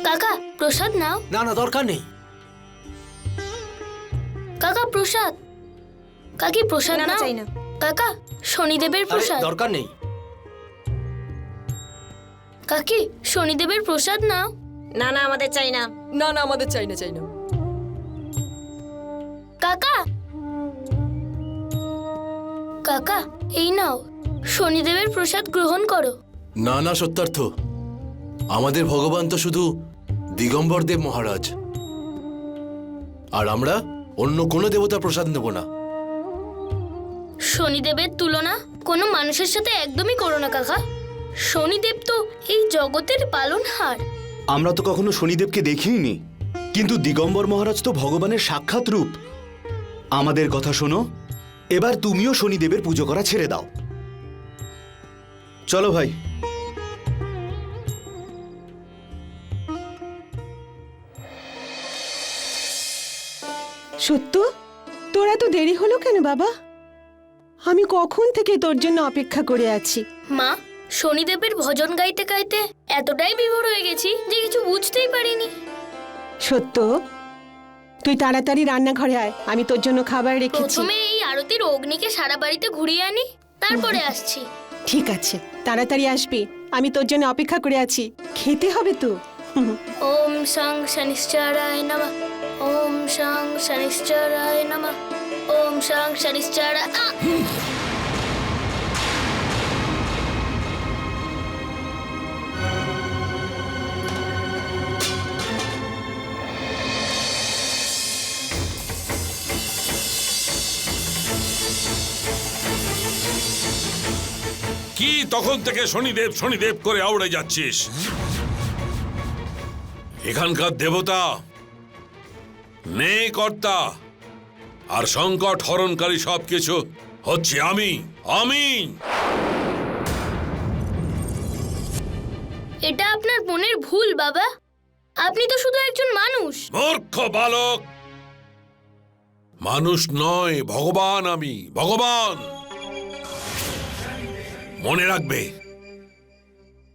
কাকা প্রসাদ নাও। না না, দরকার নেই। কাকা প্রসাদ। কাকি প্রসাদ না, নাও। চাই না। কাকা শনিদেবের আরে, প্রসাদ। দরকার নেই। কাকি শনিদেবের প্রসাদ নাও। না না, আমাদের চাই না। না না, আমাদের চাই না, চাই না। কাকা কাকা এই নাও। শনিদেবের প্রসাদ গ্রহণ করো। না না সত্যার্থ, আমাদের ভগবান তো শুধু দিগম্বর দেব মহারাজ, আর আমরা অন্য কোনো দেবতার প্রসাদ নেব না। শনিদেবের তুলনা কোনো মানুষের সাথে একদমই করো না কাকা। শনিদেব তো এই জগতের পালনহার। আমরা তো কখনো শনিদেবকে দেখিনি, কিন্তু দিগম্বর মহারাজ তো ভগবানের সাক্ষাৎ রূপ। আমাদের কথা শোনো, এবার তুমিও শনিদেবের পুজো করা ছেড়ে দাও। চলো ভাই। সত্য, তোর এত দেরি হলো কেন বাবা? আমি কখন থেকে তোর জন্য অপেক্ষা করে আছি। মা, শনিদেবের ভজন গাইতে গাইতে এতটাই বিভোর হয়ে গেছি যে কিছু বুঝতেই পারিনি। সত্য, তুই তাড়াতাড়ি রান্নাঘরে আয়, আমি তোর জন্য খাবার রেখেছি। প্রথমে এই আরতির অগ্নিকে সারা বাড়িতে ঘুরিয়ে আনি, তারপরে আসছি। ঠিক আছে, তাড়াতাড়ি আসবি, আমি তোর জন্য অপেক্ষা করে আছি। খেতে হবে তো। ওম শং শনিশ্চরায় নমঃ। ওম শং শনিশ্চরায় নমঃ। ওম শং শনিশ্চরায়। কি তখন থেকে শনিদেব শনিদেব করে আউড়ে যাচ্ছিস? এখানকার দেবতা নেই কর্তা, আর সংকট হরণকারী সবকিছু হচ্ছে আমি। এটা আপনার মনের ভুল বাবা, আপনি তো শুধু একজন মানুষ। মূর্খ বালক, মানুষ নয়, ভগবান আমি, ভগবান। মনে রাখবে,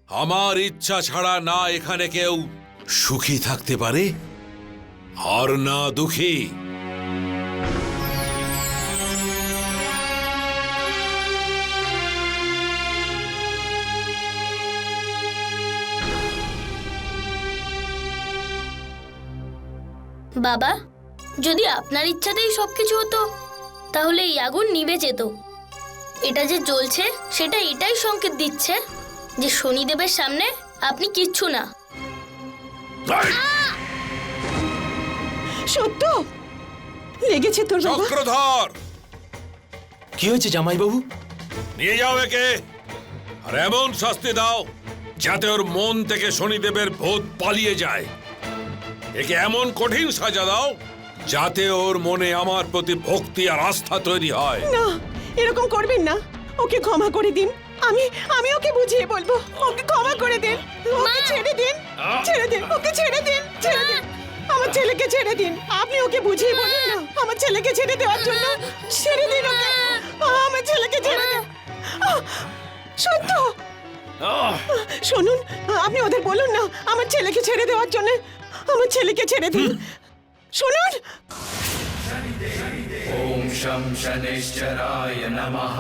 আমার ইচ্ছা ছাড়া না এখানে কেউ সুখী থাকতে পারে আর না দুঃখী। বাবা, যদি আপনার ইচ্ছাতেই সবকিছু হতো তাহলে এই আগুন নিভে যেত। এটা যে জ্বলছে সেটা এটাই সংকেত দিচ্ছে যে শনিদেবের সামনে আপনি কিচ্ছু না। সত্য, লেগেছে তোর বাবা? চক্রধর, কি হয়েছে জামাইবাবু? নিয়ে যাও একে, আর এমন শাস্তি দাও যাতে ওর মন থেকে শনিদেবের ভূত পালিয়ে যায়। একে এমন কঠিন সাজা দাও যাতে ওর মনে আমার প্রতি ভক্তি আর আস্থা তৈরি হয়। না, এরকম করবেন না, ওকে ক্ষমা করে দিন। আমি ওকে বুঝিয়ে বলবো, ওকে ক্ষমা করে দিন, ওকে ছেড়ে দিন, ছেড়ে দিন, ওকে ছেড়ে দিন, ছেড়ে দিন, আমার ছেলেকে ছেড়ে দিন। আপনি ওকে বুঝিয়ে বলুন না আমার ছেলেকে ছেড়ে দেওয়ার জন্য। ছেড়ে দিন ওকে, আমার ছেলেকে ছেড়ে দিন। সত্য, শুনুন, আপনি ওদের বলুন না আমার ছেলেকে ছেড়ে দেওয়ার জন্য। আমার ছেলেকে ছেড়ে দিন, শুনুন। ওম শং শনিশ্চরায় নমঃ।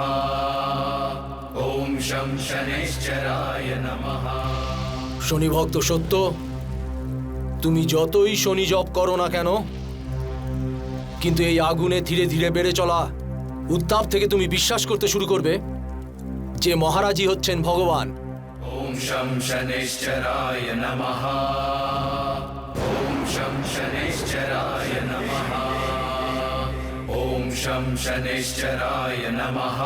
ওম শং শনিশ্চরায় নমঃ। শনি ভক্ত সত্য, তুমি যতই শনি জপ করো না কেন, কিন্তু এই আগুনে ধীরে ধীরে বেড়ে চলা উত্তাপ থেকে তুমি বিশ্বাস করতে শুরু করবে যে মহারাজই হচ্ছেন ভগবান। ওম শং শনিশ্চরায় নমঃ। ওম শং শনিশ্চরায় নমঃ। ওম শং শনিশ্চরায় নমঃ।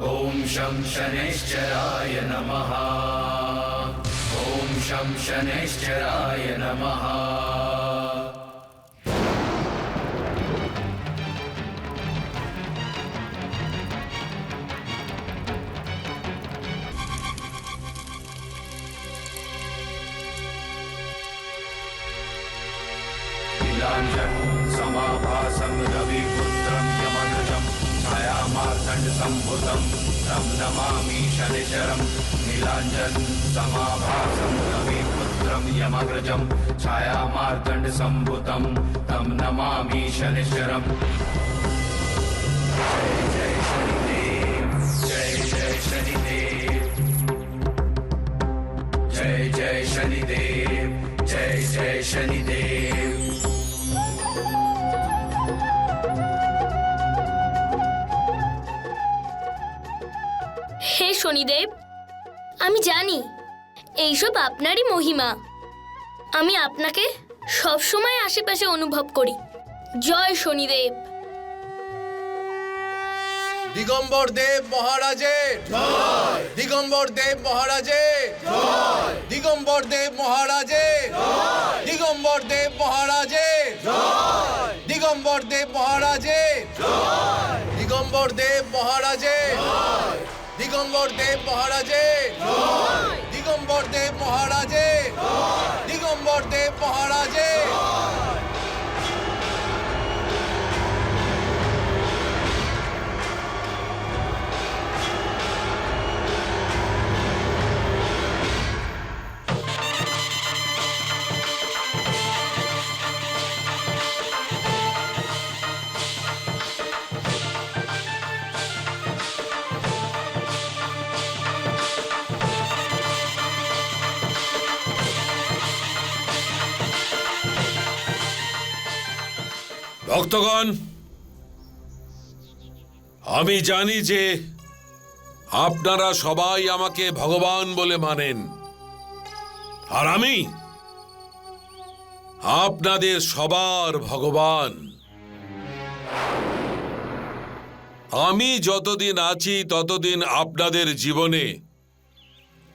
ওম শং শনিশ্চরায় নমঃ। ওম শং শনিশ্চরায় নমঃ। समाभासं रविपुत्रं यमनजं छायामार्तण्डसम्भुतं तं नमामि शनिचरं। नीलाञ्जन समाभासं रविपुत्रं यमग्रजं छायामार्तण्डसम्भुतं तं नमामि शनिचरम्। जय जय शनिदेव, जय जय शनिदेव, जय जय शनिदेव, जय जय शनिदेव। শনিদেব, আমি জানি এইসব আপনারই মহিমা। আমি আপনাকে সবসময় আশেপাশে অনুভব করি। জয় শনিদেব। দিগম্বর দেব মহারাজের জয়, দিগম্বর দেব মহারাজের জয়, দিগম্বর দেব মহারাজের জয়, দিগম্বর দেব মহারাজের জয়, দিগম্বর দেব মহারাজের জয়, দিগম্বর দেব মহারাজের জয়, দিগম্বর দেব মহারাজের জয়, দিগম্বর দেব মহারাজের জয়, দিগম্বর দেব মহারাজের জয়। ভক্তগণ, আমি জানি যে আপনারা সবাই আমাকে ভগবান বলে মানেন, আর আমি আপনাদের সবার ভগবান। আমি যতদিন আছি ততদিন আপনাদের জীবনে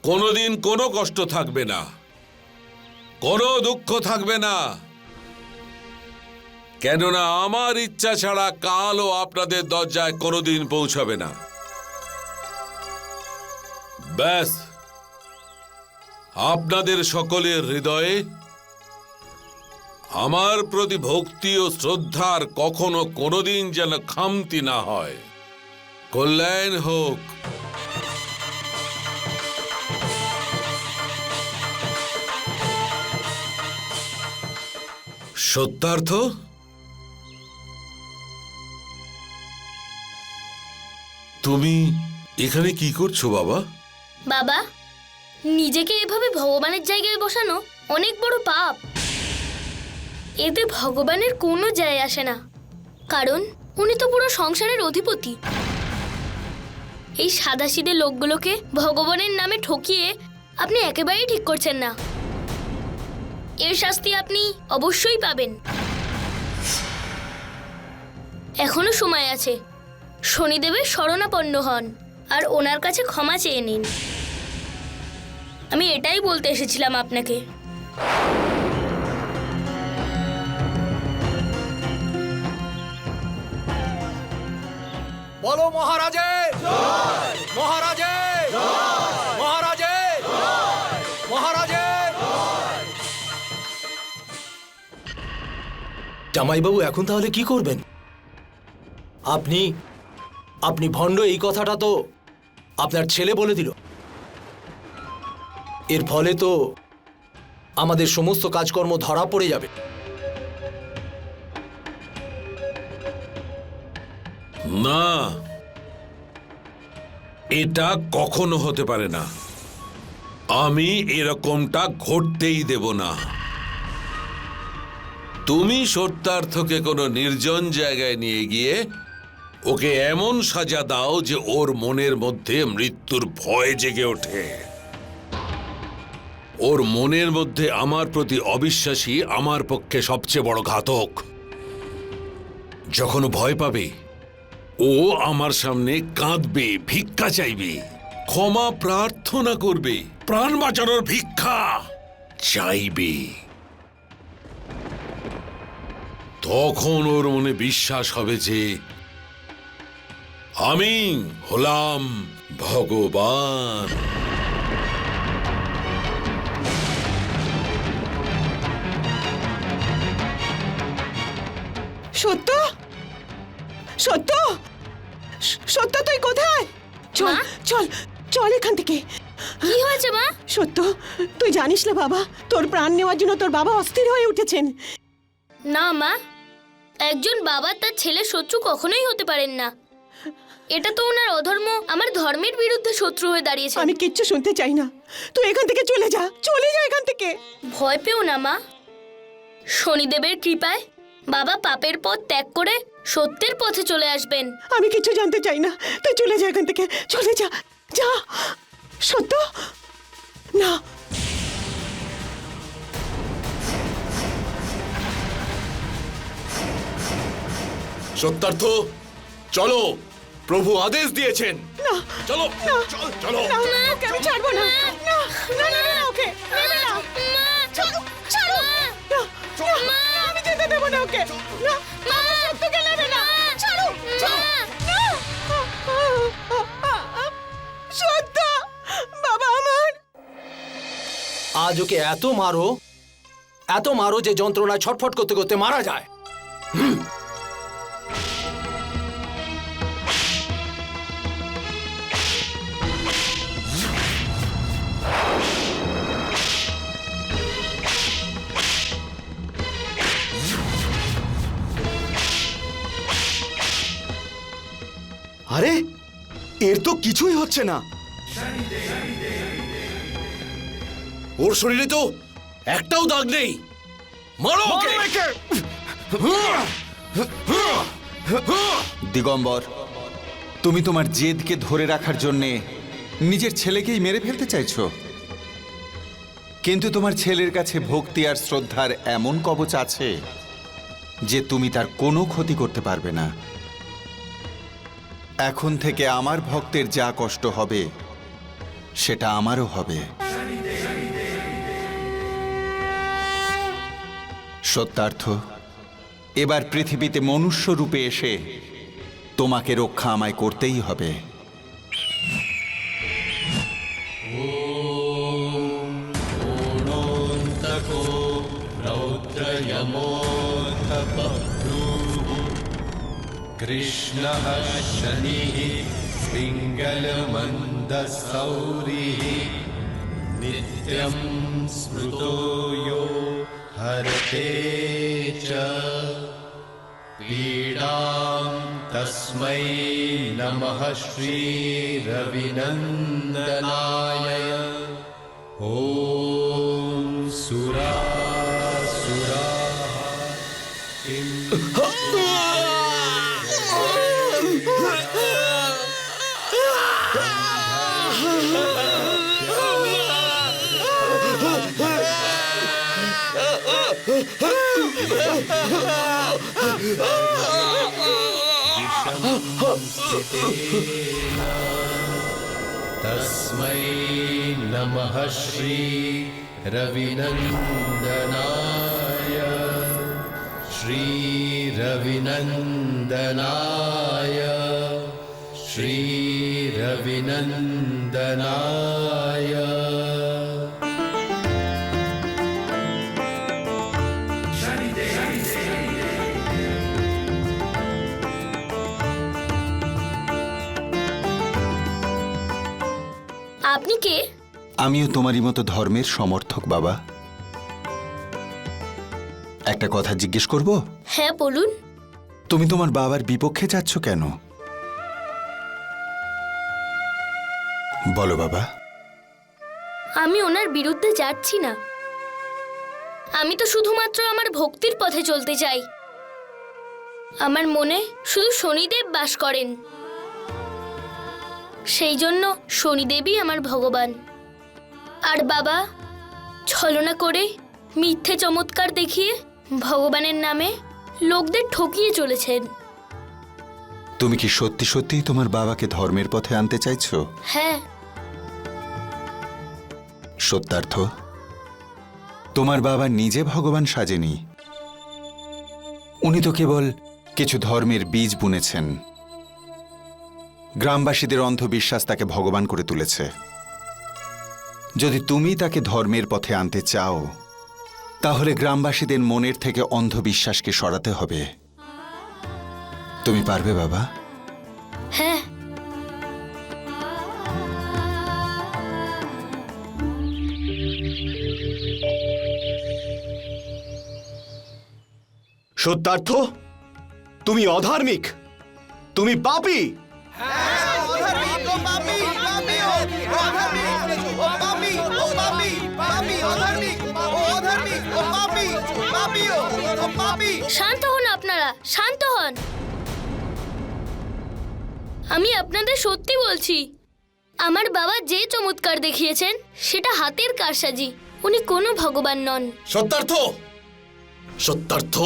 কোনোদিন কোনো কষ্ট থাকবে না, কোনো দুঃখ থাকবে না, কেননা আমার ইচ্ছা ছাড়া কালও আপনাদের দরজায় কোনোদিন পৌঁছাবে না। ব্যাস, আপনাদের সকলের হৃদয়ে আমার প্রতি ভক্তি ও শ্রদ্ধার কখনো কোনোদিন যেন খামতি না হয়। কল্যাণ হোক। সত্যার্থ, তুমি এখানে কি করছো বাবা? বাবা, নিজেকে এভাবে ভগবানের জায়গায় বসানো অনেক বড় পাপ। এতে ভগবানের কোনো যায় আসে না, কারণ উনি তো পুরো সংসারের অধিপতি। এই সাদাসিধে লোকগুলোকে ভগবানের নামে ঠকিয়ে আপনি একেবারেই ঠিক করছেন না। এর শাস্তি আপনি অবশ্যই পাবেন। এখনো সময় আছে, শনিদেবের শরণাপন্ন হন আর ওনার কাছে ক্ষমা চেয়ে নিন। আমি এটাই বলতে এসেছিলাম আপনাকে। বলো মহারাজের জয়, মহারাজের জয়, মহারাজের জয়, মহারাজের জয়। জামাইবাবু, এখন তাহলে কি করবেন? আপনি ভণ্ড এই কথাটা তো আপনার ছেলে বলে দিল। এর ফলে তো আমাদের সমস্ত কাজকর্ম ধরা পড়ে যাবে। না, এটা কখনো হতে পারে না। আমি এরকমটা ঘটতেই দেব না। তুমি সত্যার্থকে কোনো নির্জন জায়গায় নিয়ে গিয়ে ওকে এমন সাজা দাও যে ওর মনের মধ্যে মৃত্যুর ভয় জেগে ওঠে। ওর মনের মধ্যে আমার প্রতি অবিশ্বাসী আমার পক্ষে সবচেয়ে বড় ঘাতক। যখন ভয় পাবে, ও আমার সামনে কাঁদবে, ভিক্ষা চাইবে, ক্ষমা প্রার্থনা করবে, প্রাণ বাঁচানোর ভিক্ষা চাইবে। তখন ওর মনে বিশ্বাস হবে যে আমি হলাম ভগবান। সত্য, সত্য, সত্য, তুই কোথায়? চল চল চল এখান থেকে। কি হয়েছে মা? সত্য, তুই জানিস না বাবা, তোর প্রাণ নেওয়ার জন্য তোর বাবা অস্থির হয়ে উঠেছেন। না মা, একজন বাবা তার ছেলের শত্রু কখনোই হতে পারেন না। এটা তো ওনার অধর্ম আমার ধর্মের বিরুদ্ধে শত্রু হয়ে দাঁড়িয়েছে। আমি কিচ্ছু শুনতে চাই না, তুই এখান থেকে চলে যা, চলে যা এখান থেকে। ভয় পেও না মা, শনিদেবের কৃপায় বাবা পাপের পথ ত্যাগ করে সত্যের পথে চলে আসবেন। আমি কিছু জানতে চাই না, তুই চলে যা এখান থেকে, চলে যা। যা, সত্য না। সত্যার্থ, চলো, প্রভু আদেশ দিয়েছেন। চলো চলো। ওকে আমি ছাড়বো না। না না না না, ওকে নেবে না। ছাড়ো, ছাড়ো। না, না, আমি যেতে দেবো না ওকে। না, বাবা সত্যকে নেবে না। ছাড়ো, ছাড়ো। না। সত্য, বাবা আমার। আজ ওকে এত মারো যে যন্ত্রণায় ছটফট করতে করতে মারা যায়। আরে এর তো কিছুই হচ্ছে না। ওর শরীরে তো একটাও দাগ নেই। মারো ওকে। দিগম্বর, তুমি তোমার জেদকে ধরে রাখার জন্যে নিজের ছেলেকেই মেরে ফেলতে চাইছো, কিন্তু তোমার ছেলের কাছে ভক্তি আর শ্রদ্ধার এমন কবচ আছে যে তুমি তার কোনো ক্ষতি করতে পারবে না। এখন থেকে আমার ভক্তের যা কষ্ট হবে সেটা আমারও হবে। সত্যার্থ, এবার পৃথিবীতে মনুষ্য রূপে এসে তোমাকে রক্ষা আমায় করতেই হবে। कृष्णः शनिः पिङ्गलमन्दसौरिः नित्यं स्मृतो यो हरते च पीडां तस्मै नमः श्रीरविनन्दनाय। ॐ सुरासुराः तस्मै नमः श्री रविनन्दनाय। श्री रविनन्दनाय, श्री रविनन्दनाय। আপনি কে? আমিও তোমারই মতো ধর্মের সমর্থক বাবা। একটা কথা জিজ্ঞেস করব? হ্যাঁ বলুন। তুমি তোমার বাবার বিপক্ষে যাচ্ছ কেন? বলো বাবা। আমি ওনার বিরুদ্ধে যাচ্ছি না। আমি তো শুধুমাত্র আমার ভক্তির পথে চলতে চাই। আমার মনে শুধু শনিদেব বাস করেন, সেই জন্য শনিদেবই আমার ভগবান। আর বাবা ছলনা করে মিথ্যে চমৎকার দেখিয়ে ভগবানের নামে লোকদের ঠকিয়ে চলেছেন। তুমি কি সত্যি সত্যি তোমার বাবাকে ধর্মের পথে আনতে চাইছো? হ্যাঁ। সত্যার্থ, তোমার বাবা নিজে ভগবান সাজেনি। উনি তো কেবল কিছু ধর্মের বীজ বুনেছেন। গ্রামবাসীদের অন্ধবিশ্বাস তাকে ভগবান করে তুলেছে। যদি তুমি তাকে ধর্মের পথে আনতে চাও, তাহলে গ্রামবাসীদের মনের থেকে অন্ধবিশ্বাসকে সরাতে হবে। তুমি পারবে বাবা? হ্যাঁ। সত্যার্থ, তুমি অধার্মিক, তুমি পাপী। শান্ত হন আপনারা, শান্ত হন। আমি আপনাদের সত্যি বলছি, আমার বাবা যে চমৎকার দেখিয়েছেন সেটা হাতের কারসাজি। উনি কোনো ভগবান নন। সত্যার্থ, সত্যার্থ,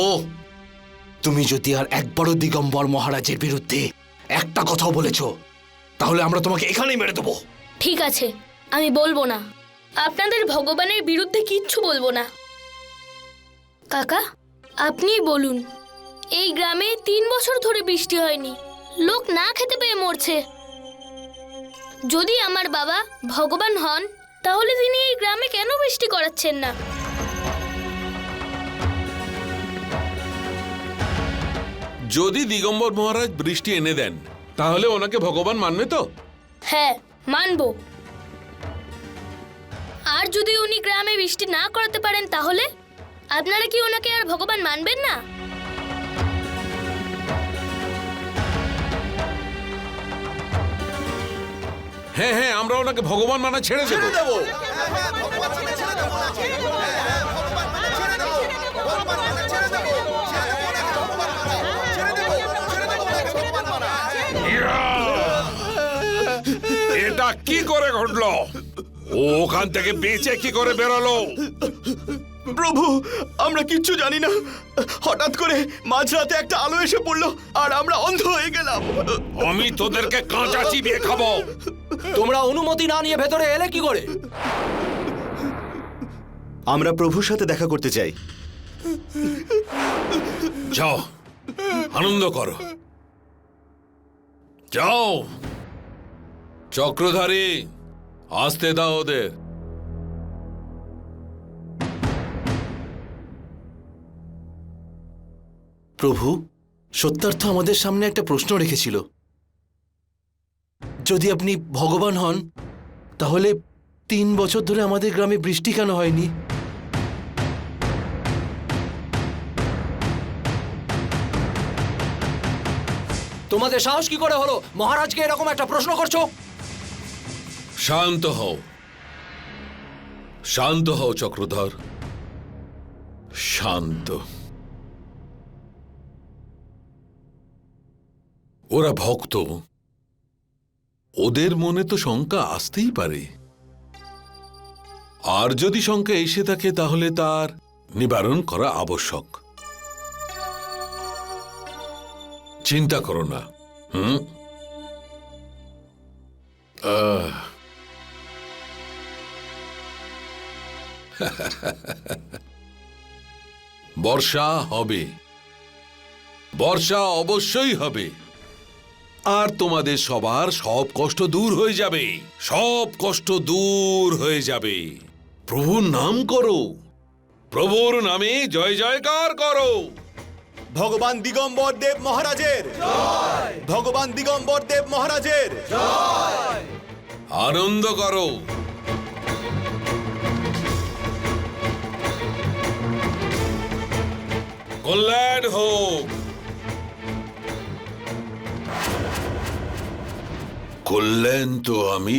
তুমি যদি আর একবারও দিগম্বর মহারাজের বিরুদ্ধে একটা কথাও বলেছো তাহলে আমরা তোমাকে এখানেই মেরে দেবো। ঠিক আছে, আমি বলবো না। আপনাদের ভগবানের বিরুদ্ধে কিচ্ছু বলবো না। কাকা, আপনিই বলুন, এই গ্রামে 3 বছর ধরে বৃষ্টি হয়নি, লোক না খেতে পেয়ে মরছে। যদি আমার বাবা ভগবান হন তাহলে তিনি এই গ্রামে কেন বৃষ্টি করাচ্ছেন না? যদি দিগম্বর মহারাজ বৃষ্টি এনে দেন তাহলে ওনাকে ভগবান মানবে তো? হ্যাঁ, মানবো। আর যদি উনি গ্রামে বৃষ্টি না করাতে পারেন তাহলে আপনারা কি ওনাকে আর ভগবান মানবেন না? হ্যাঁ হ্যাঁ, আমরা ওনাকে ভগবান মানা ছেড়ে দেবো। এটা কি করে ঘটলো? ও ওখান থেকে বেঁচে কি করে বেরোলো? প্রভু, আমরা কিচ্ছু জানি না। হঠাৎ করে মাঝরাতে একটা আলো এসে পড়লো আর আমরা অন্ধ হয়ে গেলাম। আমি তোদেরকে কাঁচা চিবিয়ে খাবো। তোমরা অনুমতি না নিয়ে ভেতরে এলে কি করে? আমরা প্রভুর সাথে দেখা করতে চাই। যাও, আনন্দ করো, যাও। চক্রধারী, আসতে দাও ওদের। প্রভু, সত্যার্থ আমাদের সামনে একটা প্রশ্ন রেখেছিল। যদি আপনি ভগবান হন তাহলে 3 বছর ধরে আমাদের গ্রামে বৃষ্টি কেন হয়নি? তোমাদের সাহস কি করে হলো মহারাজকে এরকম একটা প্রশ্ন করছো? শান্ত হও, শান্ত হও চক্রধর, শান্ত। ওরা ভক্ত, ওদের মনে তো শঙ্কা আসতেই পারে। আর যদি শঙ্কা এসে থাকে তাহলে তার নিবারণ করা আবশ্যক। চিন্তা করো না। বর্ষা হবে, বর্ষা অবশ্যই হবে। আর তোমাদের সবার সব কষ্ট দূর হয়ে যাবে, সব কষ্ট দূর হয়ে যাবে। প্রভুর নাম করো, প্রভুর নামে জয় জয়কার করো। ভগবান দিগম্বর দেব মহারাজের জয়! ভগবান দিগম্বর দেব মহারাজের জয়! আনন্দ করো। কল্যাণ হোক, কল্যাণ তো আমি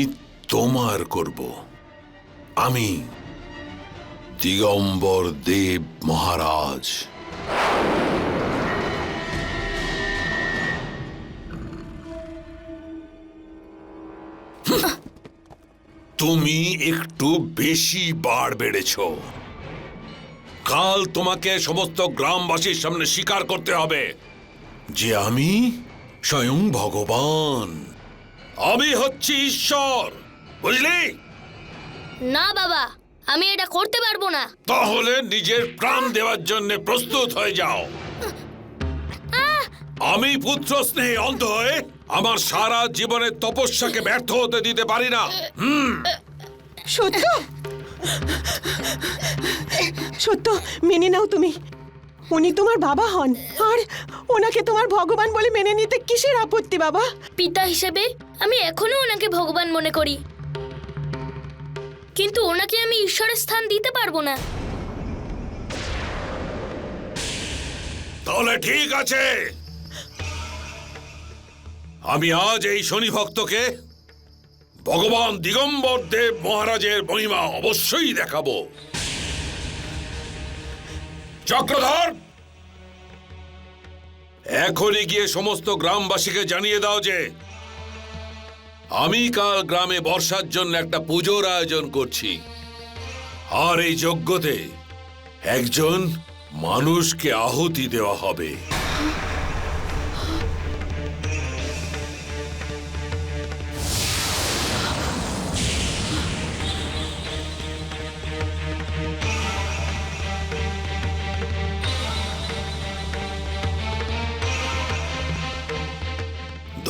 তোমার করব। আমি দিগম্বর দেব মহারাজ। তুমি একটু বেশি বাড় বেড়েছ। কাল তোমাকে সমস্ত গ্রামবাসীর সামনে স্বীকার করতে হবে যে আমি স্বয়ং ভগবান, আমি হচ্ছি ঈশ্বর, বুঝলি? না বাবা, আমি এটা করতে পারবো না। তাহলে নিজের প্রাণ দেওয়ার জন্য প্রস্তুত হয়ে যাও। আমি পুত্র স্নেহে অন্ধ হয়ে আমার সারা জীবনের তপস্যাকে ব্যর্থ হতে দিতে পারি না। সত্য, সত্য মেনে নাও তুমি। উনি তোমার বাবা হন, আর ওনাকে তোমার ভগবান বলে মেনে নিতে কিসের আপত্তি বাবা? পিতা হিসেবে আমি এখনো ওনাকে ভগবান মনে করি, কিন্তু ওনাকে আমি ঈশ্বরের স্থান দিতে পারবো না। তাহলে ঠিক আছে, আমি আজ এই শনি ভক্তকে ভগবান দিগম্বর দেব মহারাজের মহিমা অবশ্যই দেখাবো। চক্রধর, এখনই গিয়ে সমস্ত গ্রামবাসীকে জানিয়ে দাও যে আমি কাল গ্রামে বর্ষার জন্য একটা পুজোর আয়োজন করছি, আর এই যজ্ঞতে একজন মানুষকে আহুতি দেওয়া হবে।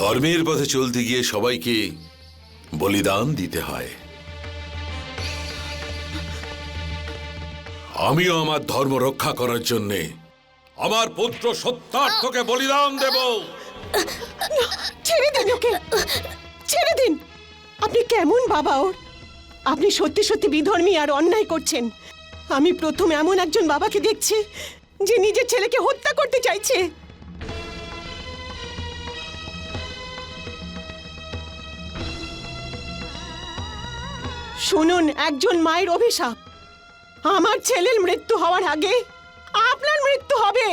ধর্মের পথে চলতে গিয়ে সবাইকে বলিদান দিতে হয়। আমিও আমার ধর্ম রক্ষা করার জন্যে আমার পুত্র সত্যার্থকে বলিদান দেব। ছেড়ে দিন ওকে, ছেড়ে দিন। আপনি কেমন বাবা ওর? আপনি সত্যি সত্যি বিধর্মী আর অন্যায় করছেন। আমি প্রথম এমন একজন বাবাকে দেখছি যে নিজের ছেলেকে হত্যা করতে চাইছে। শুনুন, একজন মায়ের অভিশাপ, আমার ছেলের মৃত্যু হওয়ার আগে আপনার মৃত্যু হবে।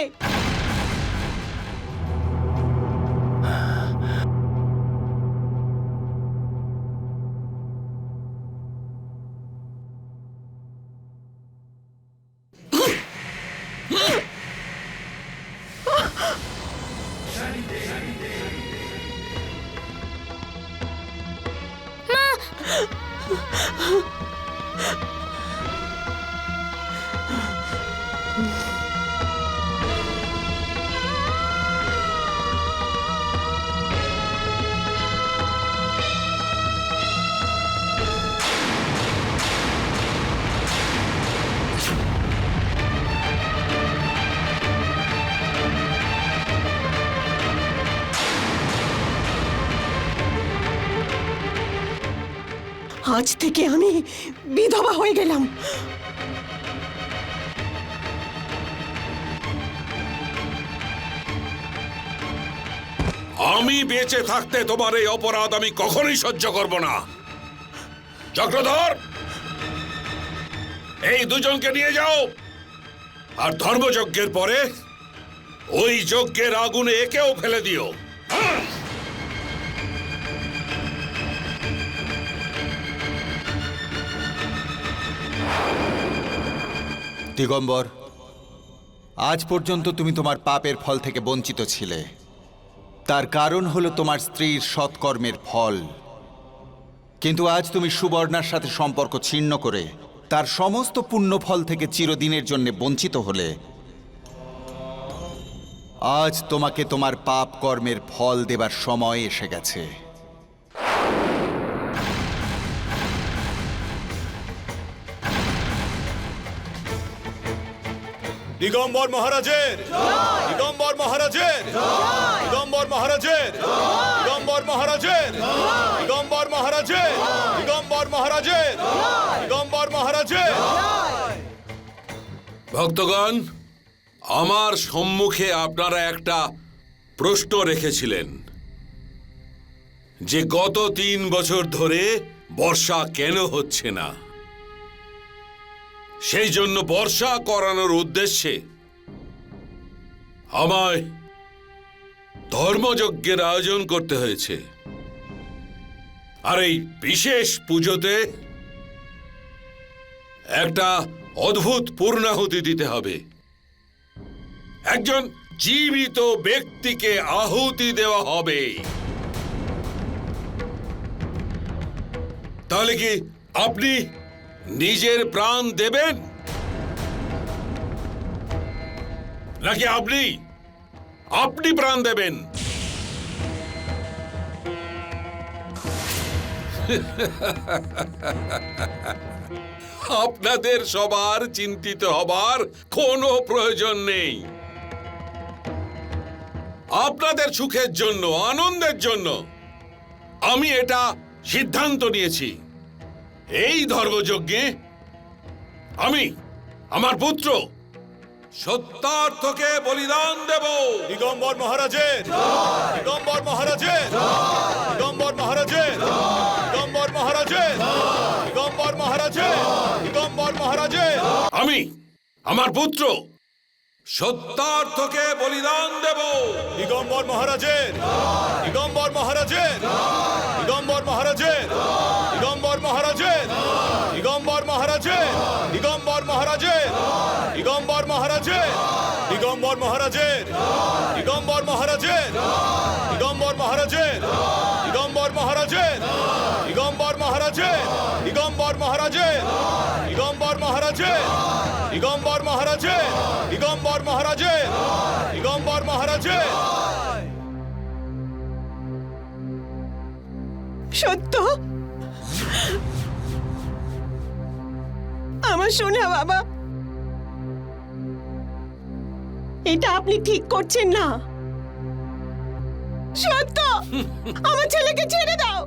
আজ থেকে আমি বিধবা হয়ে গেলাম। আমি বেঁচে থাকতে তোমার এই অপরাধ আমি কখনোই সহ্য করব না। চক্রধর, এই দুজনকে নিয়ে যাও, আর ধর্মযজ্ঞের পরে ওই যজ্ঞের আগুনে একেও ফেলে দিও। দিগম্বর, আজ পর্যন্ত তুমি তোমার পাপের ফল থেকে বঞ্চিত ছিলে। তার কারণ হলো তোমার স্ত্রীর সৎকর্মের ফল। কিন্তু আজ তুমি সুবর্ণার সাথে সম্পর্ক ছিন্ন করে তার সমস্ত পুণ্য ফল থেকে চিরদিনের জন্য বঞ্চিত হলে আজ তোমাকে তোমার পাপ কর্মের ফল দেবার সময় এসে গেছে। দিগম্বর মহারাজের, দিগম্বর মহারাজের, দিগম্বর মহারাজের, দিগম্বর মহারাজের, দিগম্বর মহারাজের, দিগম্বর মহারাজের, দিগম্বর মহারাজের। ভক্তগণ, আমার সম্মুখে আপনারা একটা প্রশ্ন রেখেছিলেন যে গত 3 বছর ধরে বর্ষা কেন হচ্ছে না। সেই জন্য বর্ষা করানোর উদ্দেশ্যে আমায় ধর্মযজ্ঞের আয়োজন করতে হয়েছে। আর এই বিশেষ পুজোতে একটা অদ্ভুত পূর্ণাহুতি দিতে হবে। একজন জীবিত ব্যক্তিকে আহুতি দেওয়া হবে। তাহলে কি আপনি নিজের প্রাণ দেবেন, নাকি আপনি প্রাণ দেবেন? আপনাদের সবার চিন্তিত হবার কোনো প্রয়োজন নেই। আপনাদের সুখের জন্য, আনন্দের জন্য আমি এটা সিদ্ধান্ত নিয়েছি। এই ধর্মযজ্ঞে আমি আমার পুত্র সত্যার্থকে বলিদান দেব। দিগম্বর মহারাজের, দিগম্বর মহারাজের, দিগম্বর মহারাজের, দিগম্বর মহারাজের, দিগম্বর মহারাজের, দিগম্বর মহারাজের। আমি আমার পুত্র সত্যার্থকে বলিদান দেব। দিগম্বর মহারাজের, দিগম্বর মহারাজের, দিগম্বর মহারাজের, দিগম্বর মহারাজের, দিগম্বর মহারাজের, দিগম্বর মহারাজের, দিগম্বর মহারাজের, দিগম্বর মহারাজের, দিগম্বর মহারাজের, দিগম্বর মহারাজের, দিগম্বর মহারাজের, দিগম্বর মহারাজের, দিগম্বর মহারাজের, দিগম্বর মহারাজের, দিগম্বর মহারাজের, দিগম্বর মহারাজের, দিগম্বর মহারাজের। সত্য, আমার সোনা বাবা, এটা আপনি ঠিক করছেন না। সত্য, আমার ছেলেকে ছেড়ে দাও,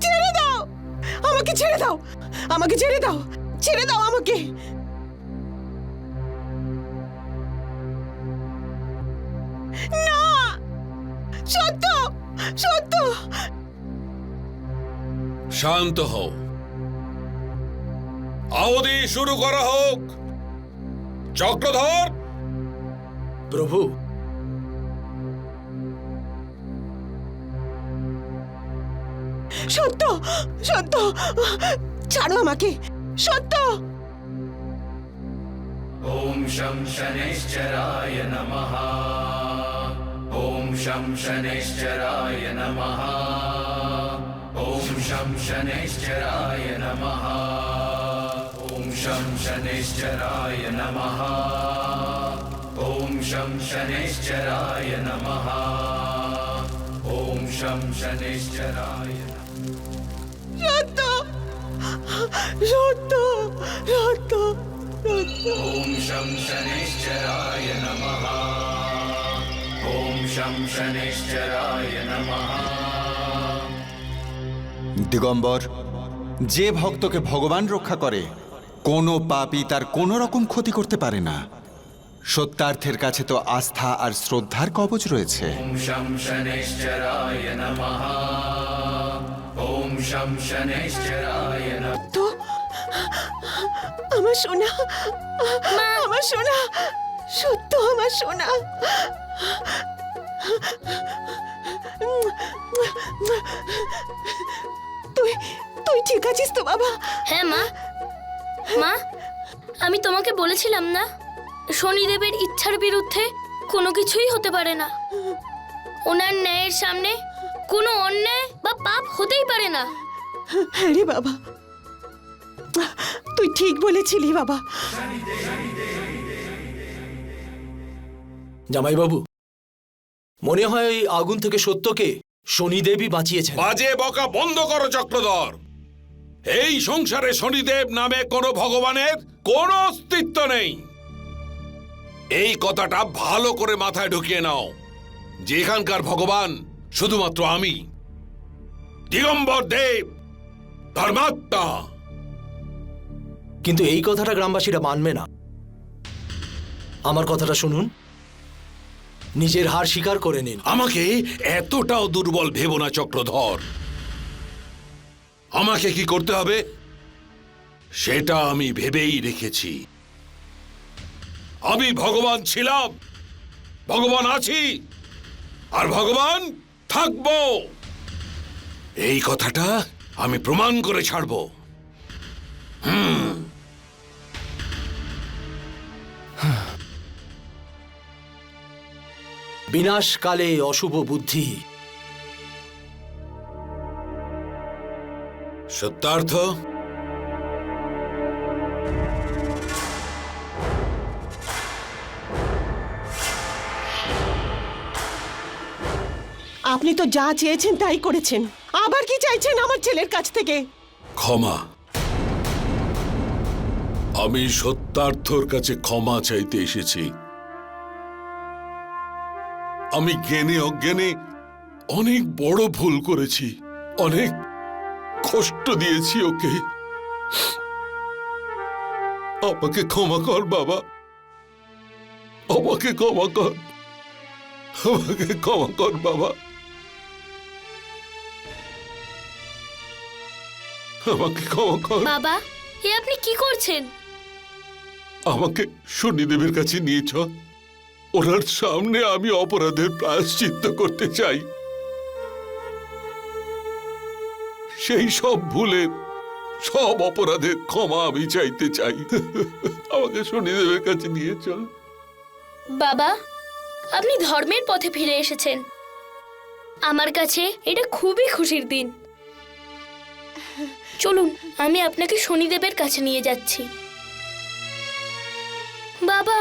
ছেড়ে দাও, আমাকে ছেড়ে দাও, আমাকে ছেড়ে দাও, ছেড়ে দাও আমাকে। না, সত্য, সত্য। শান্ত হও, আওয়াজ শুরু করা হোক। চক্রধর, প্রভু, সত্য, সত্য, ছাড়ো আমাকে, সত্য। ॐ शं शनैश्चराय नमः। ॐ शं शनैश्चराय नमः। ॐ शं शनैश्चराय नमः। ॐ शं शनैश्चराय नमः। ॐ शं शनैश्चराय नमः। ॐ शं शनैश्चराय সত্য, সত্য, সত্য, সত্য। ॐ शं शनैश्चराय नमः। ॐ शं शनैश्चराय नमः। দিগম্বর, যে ভক্তকে ভগবান রক্ষা করে কোনো পাপই তার কোনো রকম ক্ষতি করতে পারে না। সত্যার্থের কাছে তো আস্থা আর শ্রদ্ধার কবচ রয়েছে। ॐ शं शनैश्चराय नमः। ॐ शं शनैश्चराय नमः। তো আমার সোনা, আমার সোনা, সত্য আমার সোনা। তুই তুই ঠিক আছিস তো বাবা? হ্যাঁ মা, মা আমি তোমাকে বলেছিলাম না, শনিদেবের ইচ্ছার বিরুদ্ধে কোনো কিছুই হতে পারে না। ওনার ন্যায়ের সামনে কোনো অন্যায় বা পাপ হতেই পারে না। হ্যাঁ রে বাবা, তুই ঠিক বলেছিলি বাবা। জামাইবাবু, মনে হয় ওই আগুন থেকে সত্যকে শনিদেবই বাঁচিয়েছেন। বাজে বকা বন্ধ করো চক্রধর। এই সংসারে শনিদেব নামে কোনো ভগবানের কোনো অস্তিত্ব নেই। এই কথাটা ভালো করে মাথায় ঢুকিয়ে নাও। যেখানকার ভগবান শুধুমাত্র আমি, দিগম্বর দেব, ধর্মাত্মা। কিন্তু এই কথাটা গ্রামবাসীরা মানবে না। আমার কথাটা শুনুন, নিজের হার স্বীকার করে নিন। আমাকে এতটাও দুর্বল ভেবো না চক্রধর। আমাকে কি করতে হবে সেটা আমি ভেবেই রেখেছি। আমি ভগবান ছিলাম, ভগবান আছি, আর ভগবান থাকবো। এই কথাটা আমি প্রমাণ করে ছাড়বো। বিনাশকালে অশুভ বুদ্ধি। সত্যার্থ, আপনি তো যা চেয়েছেন তাই করেছেন, আবার কি চাইছেন আমার ছেলের কাছ থেকে? ক্ষমা। আমি সত্যার্থর কাছে ক্ষমা চাইতে এসেছি। আমি জ্ঞানে অজ্ঞানে অনেক বড় ভুল করেছি, অনেক কষ্ট দিয়েছি ওকে। আমাকে ক্ষমা কর বাবা, আমাকে ক্ষমা কর, আমাকে ক্ষমা কর বাবা, আমাকে ক্ষমা কর। বাবা, এ আপনি কি করছেন? আমাকে শনিদেবের কাছে নিয়ে চ। ওনার সামনে আমি অপরাধের প্রায়শ্চিত্ত করতে চাই। সেই সব ভুলের, সব অপরাধের ক্ষমা আমি চাইতে চাই। আমাকে শনিদেবের কাছে নিয়ে চল। বাবা, আপনি ধর্মের পথে ফিরে এসেছেন। আমার কাছে এটা খুবই খুশির দিন। চলুন, আমি আপনাকে শনিদেবের কাছে নিয়ে যাচ্ছি। বাবা,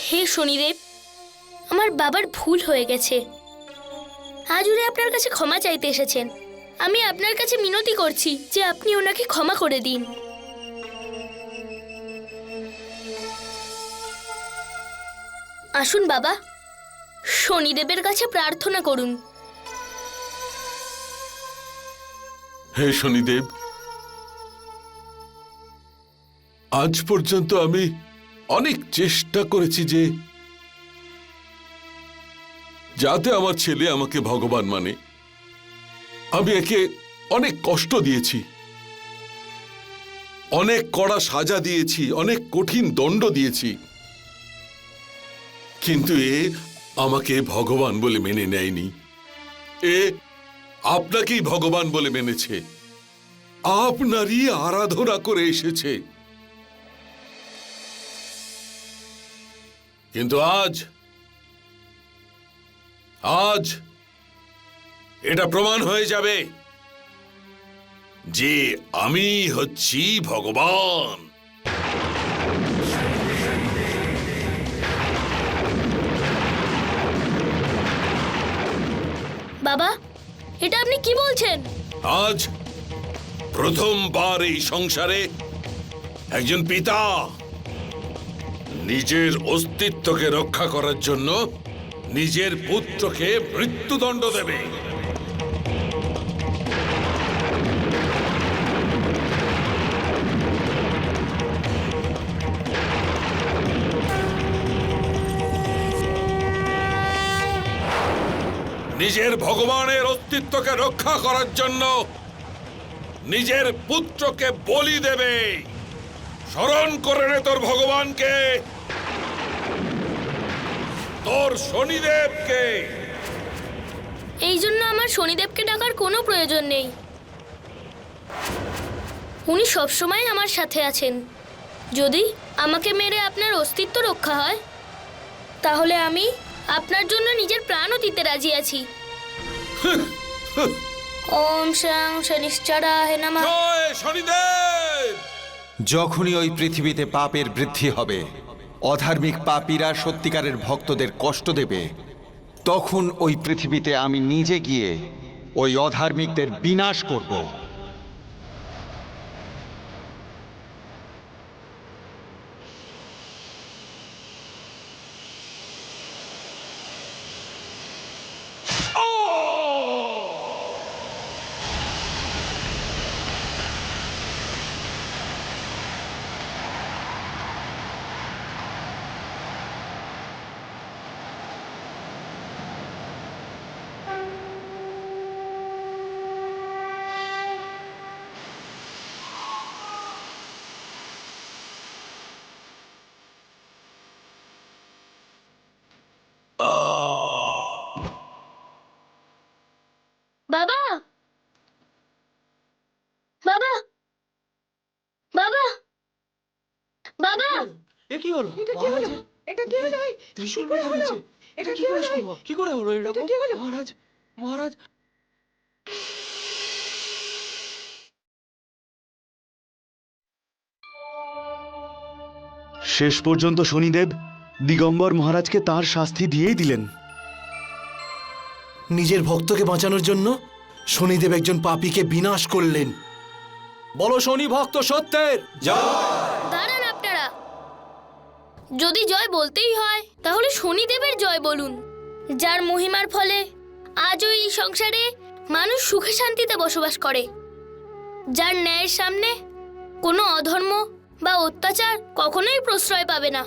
হে শনিদেব, আমার বাবার ভুল হয়ে গেছে। আজ উনি আপনার কাছে ক্ষমা চাইতে এসেছেন। আমি আপনার কাছে মিনতি করছি যে আপনি ওনাকে ক্ষমা করে দিন। আসুন বাবা, শনিদেবের কাছে প্রার্থনা করুন। হে শনিদেব, আজ পর্যন্ত আমি অনেক চেষ্টা করেছি যে যাতে আমার ছেলে আমাকে ভগবান মানে। আমি একে অনেক কষ্ট দিয়েছি, অনেক কড়া সাজা দিয়েছি, অনেক কঠিন দণ্ড দিয়েছি, কিন্তু এ আমাকে ভগবান বলে মেনে নেয়নি। এ আপনাকেই ভগবান বলে মেনেছে, আপনারই আরাধনা করে এসেছে। কিন্তু আজ এটা প্রমাণ হয়ে যাবে যে আমি হচ্ছি ভগবান। বাবা, এটা আপনি কি বলছেন? আজ প্রথমবার এই সংসারে একজন পিতা নিজের অস্তিত্বকে রক্ষা করার জন্য নিজের পুত্রকে মৃত্যুদণ্ড দেবে। নিজের ভগবানের অস্তিত্বকে রক্ষা করার জন্য নিজের পুত্রকে বলি দেবে। স্মরণ করে নে তোর ভগবানকে, তোর শনিদেবকে। এই জন্য আমার শনিদেবকে ডাকার কোনো প্রয়োজন নেই। উনি সবসময় আমার সাথে আছেন। যদি আমাকে মেরে আপনার অস্তিত্ব রক্ষা হয়, তাহলে আমি আপনার জন্য নিজের প্রাণও দিতে রাজি আছি। ওম শং শনিশ্চরায় নমঃ। জয় শনিদেব। যখনই ওই পৃথিবীতে পাপের বৃদ্ধি হবে, অধার্মিক পাপীরা সত্যিকারের ভক্তদের কষ্ট দেবে, তখন ওই পৃথিবীতে আমি নিজে গিয়ে ওই অধার্মিকদের বিনাশ করব। বাবা, বাবা, বাবা, বাবা, এ কি হলো? এটা কি হলো? এটা কি হলো? ত্রিশূল কি করে মেরে হলো? ফেলেছে। এটা কি কি করে হলো? সম্ভব? কি করে হলো এটা এরকম? কি হলো? মহারাজ, মহারাজ। শেষ পর্যন্ত শনিদেব দিগম্বর মহারাজকে তার শাস্তি দিয়েই দিলেন। নিজের ভক্তকে বাঁচানোর জন্য শনিদেব একজন পাপীকে বিনাশ করলেন। বলো শনি ভক্ত সত্যের দাঁড়ান আপনারা। যদি জয় বলতেই হয়, তাহলে শনিদেবের জয় বলুন, যার মহিমার ফলে আজও এই সংসারে মানুষ সুখে শান্তিতে বসবাস করে, যার ন্যায়ের সামনে কোনো অধর্ম বা অত্যাচার কখনোই প্রশ্রয় পাবে না।